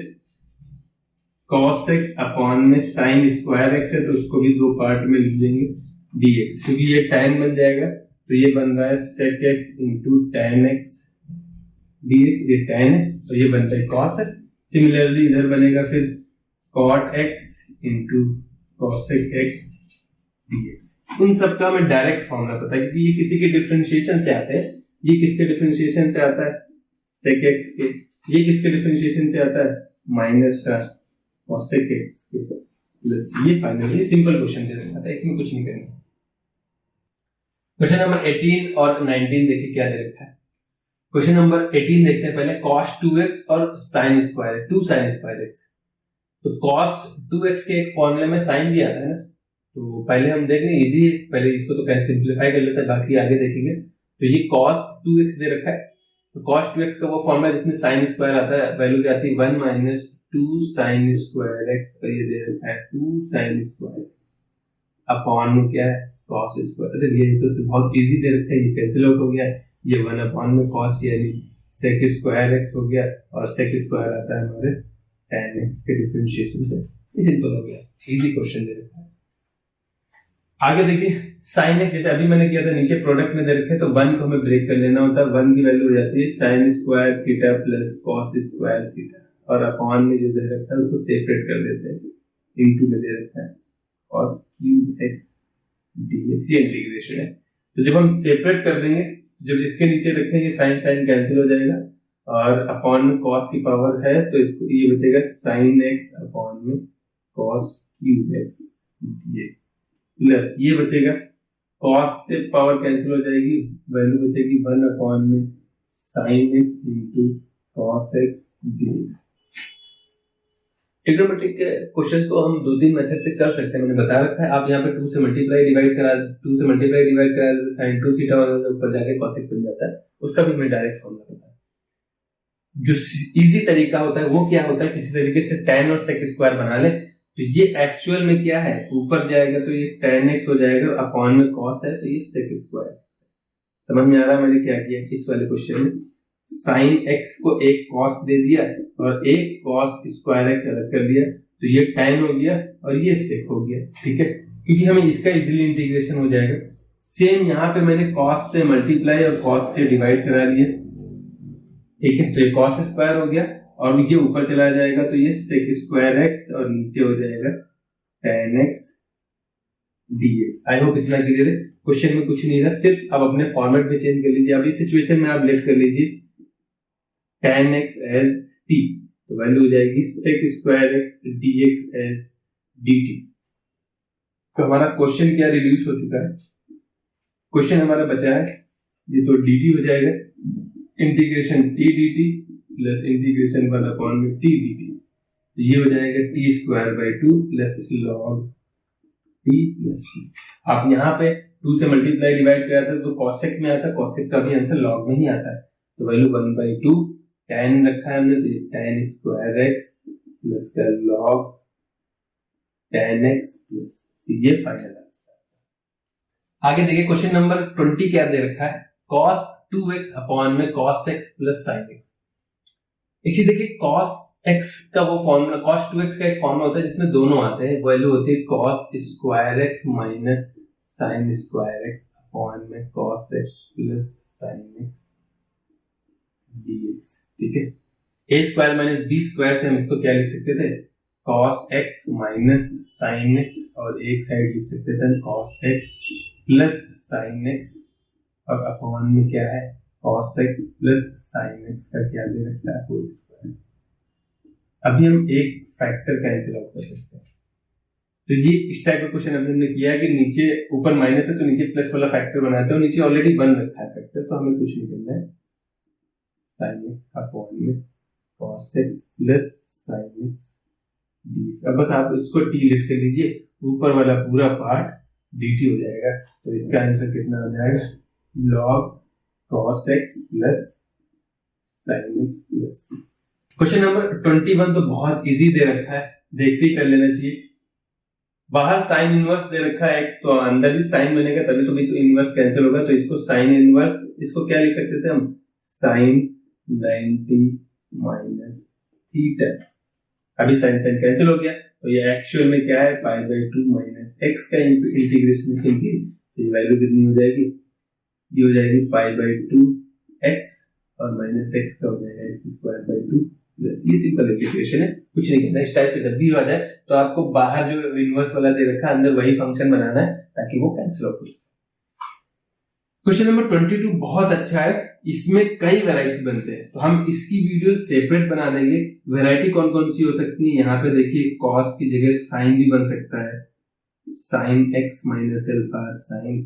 cos x upon में sin स्क्वायर x है तो उसको भी दो पार्ट में लिख देंगे dx, क्योंकि ये tan बन जाएगा तो ये बन रहा है sec x into tan x dx, ये tan है तो ये बनता है cos है। सिमिलरली इधर बनेगा फिर cot x into cosec x dx। उन सबका हमें डायरेक्ट फॉर्मूला पता है, क्योंकि ये किसी के डिफरेंशिएशन से आते हैं। ये किसके डिफरेंशिएशन से आता है, sec x के। ये किसके डिफरेंशिएशन से आता है, माइनस का cosec x के प्लस ये फाइनली सिंपल क्वेश्चन दे रखा था, इसमें कुछ नहीं करना। क्वेश्चन नंबर 18 और 19 देखिए क्या दे रखा है। क्वेश्चन नंबर 18 देखते हैं पहले, cos 2x और sin square 2 sin square x। तो cos 2x के एक फॉर्मूले में sin दिया था ना, तो पहले हम देख लें, इजी है, पहले इसको तो कैसे सिंपलीफाई कर लेते हैं, बाकी आगे देखेंगे। तो ये cos 2x दे रखा है, तो cos 2x का वो फॉर्मूला जिसमें sin स्क्वायर आता है, वैल्यू क्या आती है 1 माइनस 2 sin स्क्वायर x, तो ये दे रखा है 2 sin स्क्वायर x अपॉन में क्या है cos स्क्वायर। अरे ये तो बहुत इजी दे रखा है, ये कैंसिल आउट हो गया, ये 1 अपॉन में cos यानी sec स्क्वायर x हो गया, और sec स्क्वायर आता है हमारे tan x के डिफरेंशिएशन से। ये सिंपल हो गया, इजी क्वेश्चन दे रखा है। आगे देखिए sin x, जैसे अभी मैंने किया था, नीचे प्रोडक्ट में दे रखे हैं तो 1 को हमें ब्रेक कर लेना होता है। 1 की वैल्यू हो जाती है sin square theta plus cos square theta, और अपॉन में जो दे रखा है उसको सेपरेट कर देते हैं, इनटू में दे रखा है cos क्यूब x dx, ये इंटीग्रेशन है। तो जब हम सेपरेट कर देंगे, जब इसके नीचे रखेंगे साइन साइन कैंसिल हो जाएगा, और अपॉन में cos की पावर है तो इसको ये बचेगा sin x अपॉन में cos cube x dx, plus ये बचेगा cos से पावर कैंसिल हो जाएगी, वैल्यू बचेगी 1 अपॉन में sin x into cos x dx। Trigonometric के क्वेश्चन को हम 2-3 मेथड से कर सकते हैं, मैंने बता रखा है। आप यहाँ पे 2 से मल्टीप्लाई डिवाइड करा sin 2 थीटा ऊपर जाके cosec बन जाता है, उसका भी हमें डायरेक्ट फॉर्मूला पता है। जो इजी तरीका होता है वो क्या होता है, किसी तरीके से tan और sec स्क्वायर बना ले, तो ये एक्चुअल में क्या है, ऊपर जाएगा तो ये tan x हो जाएगा, अपॉन में cos है तो ये sec स्क्वायर। समझ में आ रहा है मैंने क्या किया इस वाले क्वेश्चन में। साइन एक्स को एक कॉस दे दिया और एक कॉस स्क्वायर एक्स अलग कर दिया, तो ये tan हो गया और ये sec हो गया, ठीक है, क्योंकि हमें इसका इजीली इंटीग्रेशन हो जाएगा। सेम यहाँ पे मैंने cos से मल्टीप्लाई और cos से डिवाइड करा लिया, ठीक है, तो ये cos स्क्वायर हो गया और ये ऊपर चला जाएगा तो ये sec स्क्वायर एक्स और नीचे हो जाएगा tan x dx। I hope इतना क्लियर है। क्वेश्चन में कुछ नहीं था, सिर्फ अब अपने फॉर्मेट में चेंज कर लीजिए। अब इस सिचुएशन में आप लेट कर लीजिए tan x एज t, तो वैल्यू हो जाएगी sec square x dx as dt। तो हमारा क्वेश्चन क्या रिड्यूस हो चुका है, क्वेश्चन हमारा बचा है ये तो dt हो जाएगा integration t dt plus integration 1/t dt, तो ये हो जाएगा t square by 2 plus log t plus c। आप यहाँ पे 2 से मल्टीप्लाई डिवाइड कराते हैं तो cosec में आता है, cosec का भी आंसर log में ही आता है, तो वैल्यू 1/2 tan रखा है हमने, तो tan स्क्वायर x प्लस का log tan x plus c, ये फाइनल आंसर। आगे देखिए क्वेश्चन नंबर 20 क्या दे रखा है, cos 2x अपॉन में cos x plus sin x। एक चीज देखिए cos x का वो फॉर्मूला, cos 2x का एक फॉर्मूला होता है जिसमें दोनों आते हैं, वैल्यू होती है cos square x minus sin square x upon में cos x plus sin x dx, ठीक है। a square minus b square से हम इसको क्या लिख सकते थे, cos x minus sin x, और एक साइड लिख सकते थे cos x plus sin x, और अपॉन में क्या है cos x plus sin x का क्या दे रखा है होल स्क्वायर। अभी हम एक फैक्टर कैंसिल आउट कर सकते हैं, तो ये इस टाइप का क्वेश्चन अभी हमने किया है कि नीचे ऊपर माइनस है तो नीचे प्लस वाला फैक्टर बनाते हैं, नीचे ऑलरेडी 1 रखा है फैक्टर, तो हमें कुछ नहीं करना है, sin x अपॉन में cos x plus sin x dx। अब बस आप इसको t लिख कर लीजिए, ऊपर वाला पूरा पार्ट dt हो जाएगा, तो इसका आंसर कितना हो जाएगा log cos x plus sin x plus. Question number 21 तो बहुत इजी दे रखा है, देखते ही कर लेना चाहिए। बाहर साइन इनवर्स दे रखा है x, तो अंदर भी साइन बनेगा तभी तो भी तो इनवर्स कैंसिल होगा, तो इसको साइन इनवर्स, इसको क्या लिख सकते थे हम साइन 90 माइनस थीटा। अभी साइन साइन कैंसिल हो गया, तो ये एक्चुअल में क्या है π/2 माइनस x का इंटीग्रेशन सिंपली, तो ये वैल्यू कितनी हो जाएगी, ये हो जाएगी π/2 x और माइनस x का हो जाएगा x स्क्वायर बाई 2 प्लस, ये सिंपल इंटीग्रेशन है, कुछ नहीं करना। इस टाइप का जब भी आ जाए तो आपको बाहर जो इनवर्स वाला दे रखा है अंदर वही फंक्शन बनाना है ताकि वो कैंसिल आउट हो। क्वेश्चन नंबर 22 बहुत अच्छा है, इसमें कई वैरायटी बनते हैं, तो हम इसकी वीडियो सेपरेट बना देंगे। वैरायटी कौन कौन सी हो सकती है, यहाँ पे देखिए cos की जगह sin भी बन सकता है, sin x minus alpha, sin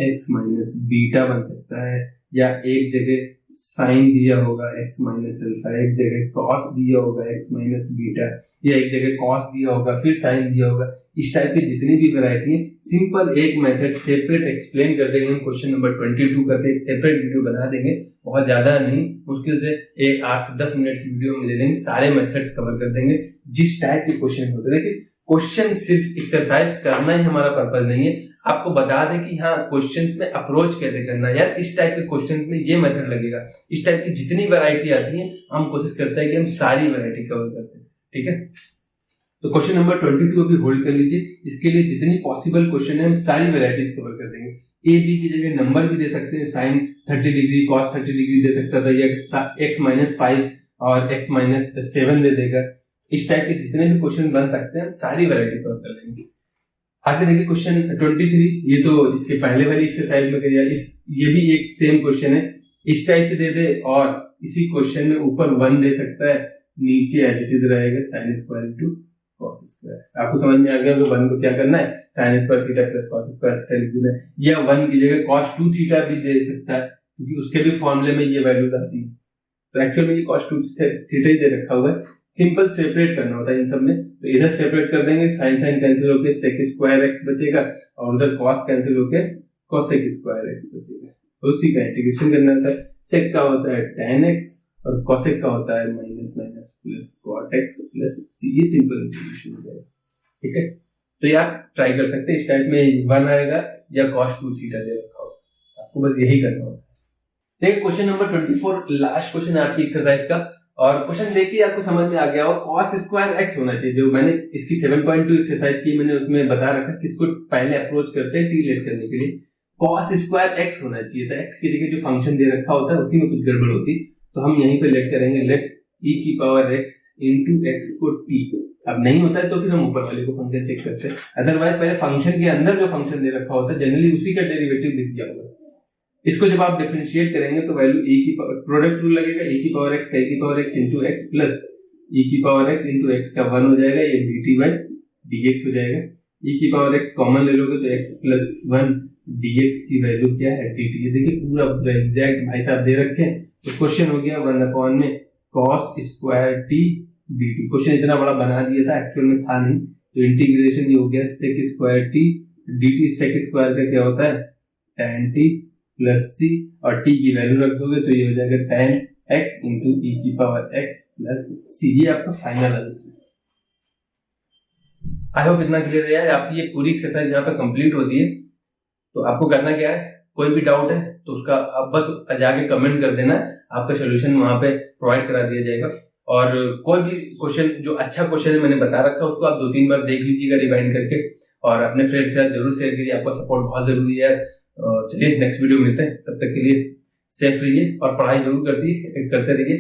x minus beta बन सकता है, या एक जगह साइन दिया होगा x माइनस अल्फा, एक जगह cos दिया होगा x माइनस बीटा, या एक जगह cos दिया होगा फिर साइन दिया होगा। इस टाइप की जितनी भी वैरायटी है सिंपल एक मेथड सेपरेट एक्सप्लेन कर देंगे हम। क्वेश्चन नंबर 22 करके एक सेपरेट वीडियो बना देंगे, बहुत ज्यादा नहीं, मुश्किल से 8 से 10 मिनट की वीडियो में ले लेंगे, सारे मेथड्स कवर कर देंगे जिस टाइप के क्वेश्चन होते हैं। देखिए क्वेश्चन सिर्फ एक्सरसाइज करना ही हमारा पर्पज नहीं है, आपको बता दें कि हाँ क्वेश्चंस में अप्रोच कैसे करना है, यार इस टाइप के क्वेश्चंस में ये मेथड लगेगा। इस टाइप की जितनी वैरायटी आती है हम कोशिश करते हैं कि हम सारी वैरायटी कवर करते हैं, ठीक है। तो क्वेश्चन नंबर 22 अभी होल्ड कर लीजिए, इसके लिए जितनी पॉसिबल क्वेश्चन है हम सारी वैरायटीज कवर कर देंगे। ए बी की जगह नंबर भी दे सकते हैं, साइन 30 डिग्री cos 30 डिग्री दे सकता था, या x माइनस 5 और x माइनस 7 दे देगा। इस टाइप के जितने भी क्वेश्चन बन सकते हैं सारी वैरायटी कवर कर लेंगे। आगे देखिए क्वेश्चन 23, ये तो इसके पहले वाली एक्सरसाइज में किया, ये भी एक सेम क्वेश्चन है, इस टाइप से दे दे और इसी क्वेश्चन में ऊपर 1 दे सकता है, नीचे एज इट इज रहेगा sin square to cos square. आपको समझ में आ गया कि 1 को क्या करना है, sin square theta plus cos square theta लिख देना है, या 1 की जगह cos 2 थीटा भी दे सकता है क्योंकि उसके भी फॉर्मूले में ये वैल्यूज आती है। तो एक्चुअल में ये cos 2 थीटा ही दे रखा हुआ है, सिंपल सेपरेट करना होता है इन सब में, तो इधर सेपरेट कर देंगे, साइन साइन कैंसिल होके sec स्क्वायर x बचेगा और उधर cos कैंसिल होके cosec स्क्वायर x बचेगा, तो उसी का इंटीग्रेशन करना होता है। sec का होता है tan x और cosec का होता है minus minus plus cot x plus c, ये सिंपल इंटीग्रेशन हो जाएगा, ठीक है। तो ये आप ट्राई कर सकते हैं, इस टाइप में 1 आएगा या cos 2 थीटा दे रखा होगा, आपको बस यही करना होता है। देखिए क्वेश्चन नंबर 24 लास्ट क्वेश्चन है आपकी एक्सरसाइज का, और क्वेश्चन देखिए आपको समझ में आ गया हो, cos स्क्वायर x होना चाहिए। जो मैंने इसकी 7.2 एक्सरसाइज की, मैंने उसमें बता रखा कि इसको पहले अप्रोच करते हैं टी लेट करने के लिए, cos स्क्वायर x होना चाहिए था। x की जगह जो फंक्शन दे रखा होता है उसी में कुछ गड़बड़ होती, तो हम यहीं पे लेट करेंगे, लेट e की पावर x इंटू x को t। अब नहीं होता है तो फिर हम ऊपर वाले को फंक्शन चेक करते हैं, अदरवाइज पहले फंक्शन के अंदर जो फंक्शन दे रखा होता है जनरली उसी का डेरिवेटिव लिख दिया होगा। इसको जब आप डिफरेंशिएट करेंगे तो वैल्यू e की प्रोडक्ट रूल लगेगा, e की पावर x का e की power x into x plus e की पावर x इंटू x का 1 हो जाएगा, ये dt बाई dx हो जाएगा। e की पावर x कॉमन ले लोगे तो x प्लस 1 dx की वैल्यू क्या है dt। ये देखिए पूरा पूरा एग्जैक्ट भाई साहब दे रखे हैं। तो क्वेश्चन हो गया 1 में cos square t dt। Question इतना बड़ा बना दिया था, एक्चुअल में था नहीं, तो इंटीग्रेशन ये हो गया sec square t dt। sec square का क्या होता है tan t प्लस सी, और t की वैल्यू रख दोगे तो ये हो जाएगा tan x इंटू e की पावर x प्लस सी। ये आपका फाइनल आंसर है। आई होप इतना क्लियर है यार। आपकी ये पूरी एक्सरसाइज यहाँ पे कंप्लीट होती है, तो आपको करना क्या है, कोई भी डाउट है तो उसका आप बस जाके कमेंट कर देना, आपका सोल्यूशन वहां पे प्रोवाइड करा दिया जाएगा। और कोई भी क्वेश्चन जो अच्छा क्वेश्चन है मैंने बता रखा है उसको आप 2-3 बार देख लीजिएगा रिवाइंड करके, और अपने फ्रेंड्स के साथ जरूर शेयर करिए, आपका सपोर्ट बहुत जरूरी है। चलिए नेक्स्ट वीडियो मिलते हैं, तब तक के लिए सेफ रहिए और पढ़ाई जरूर करते रहिए।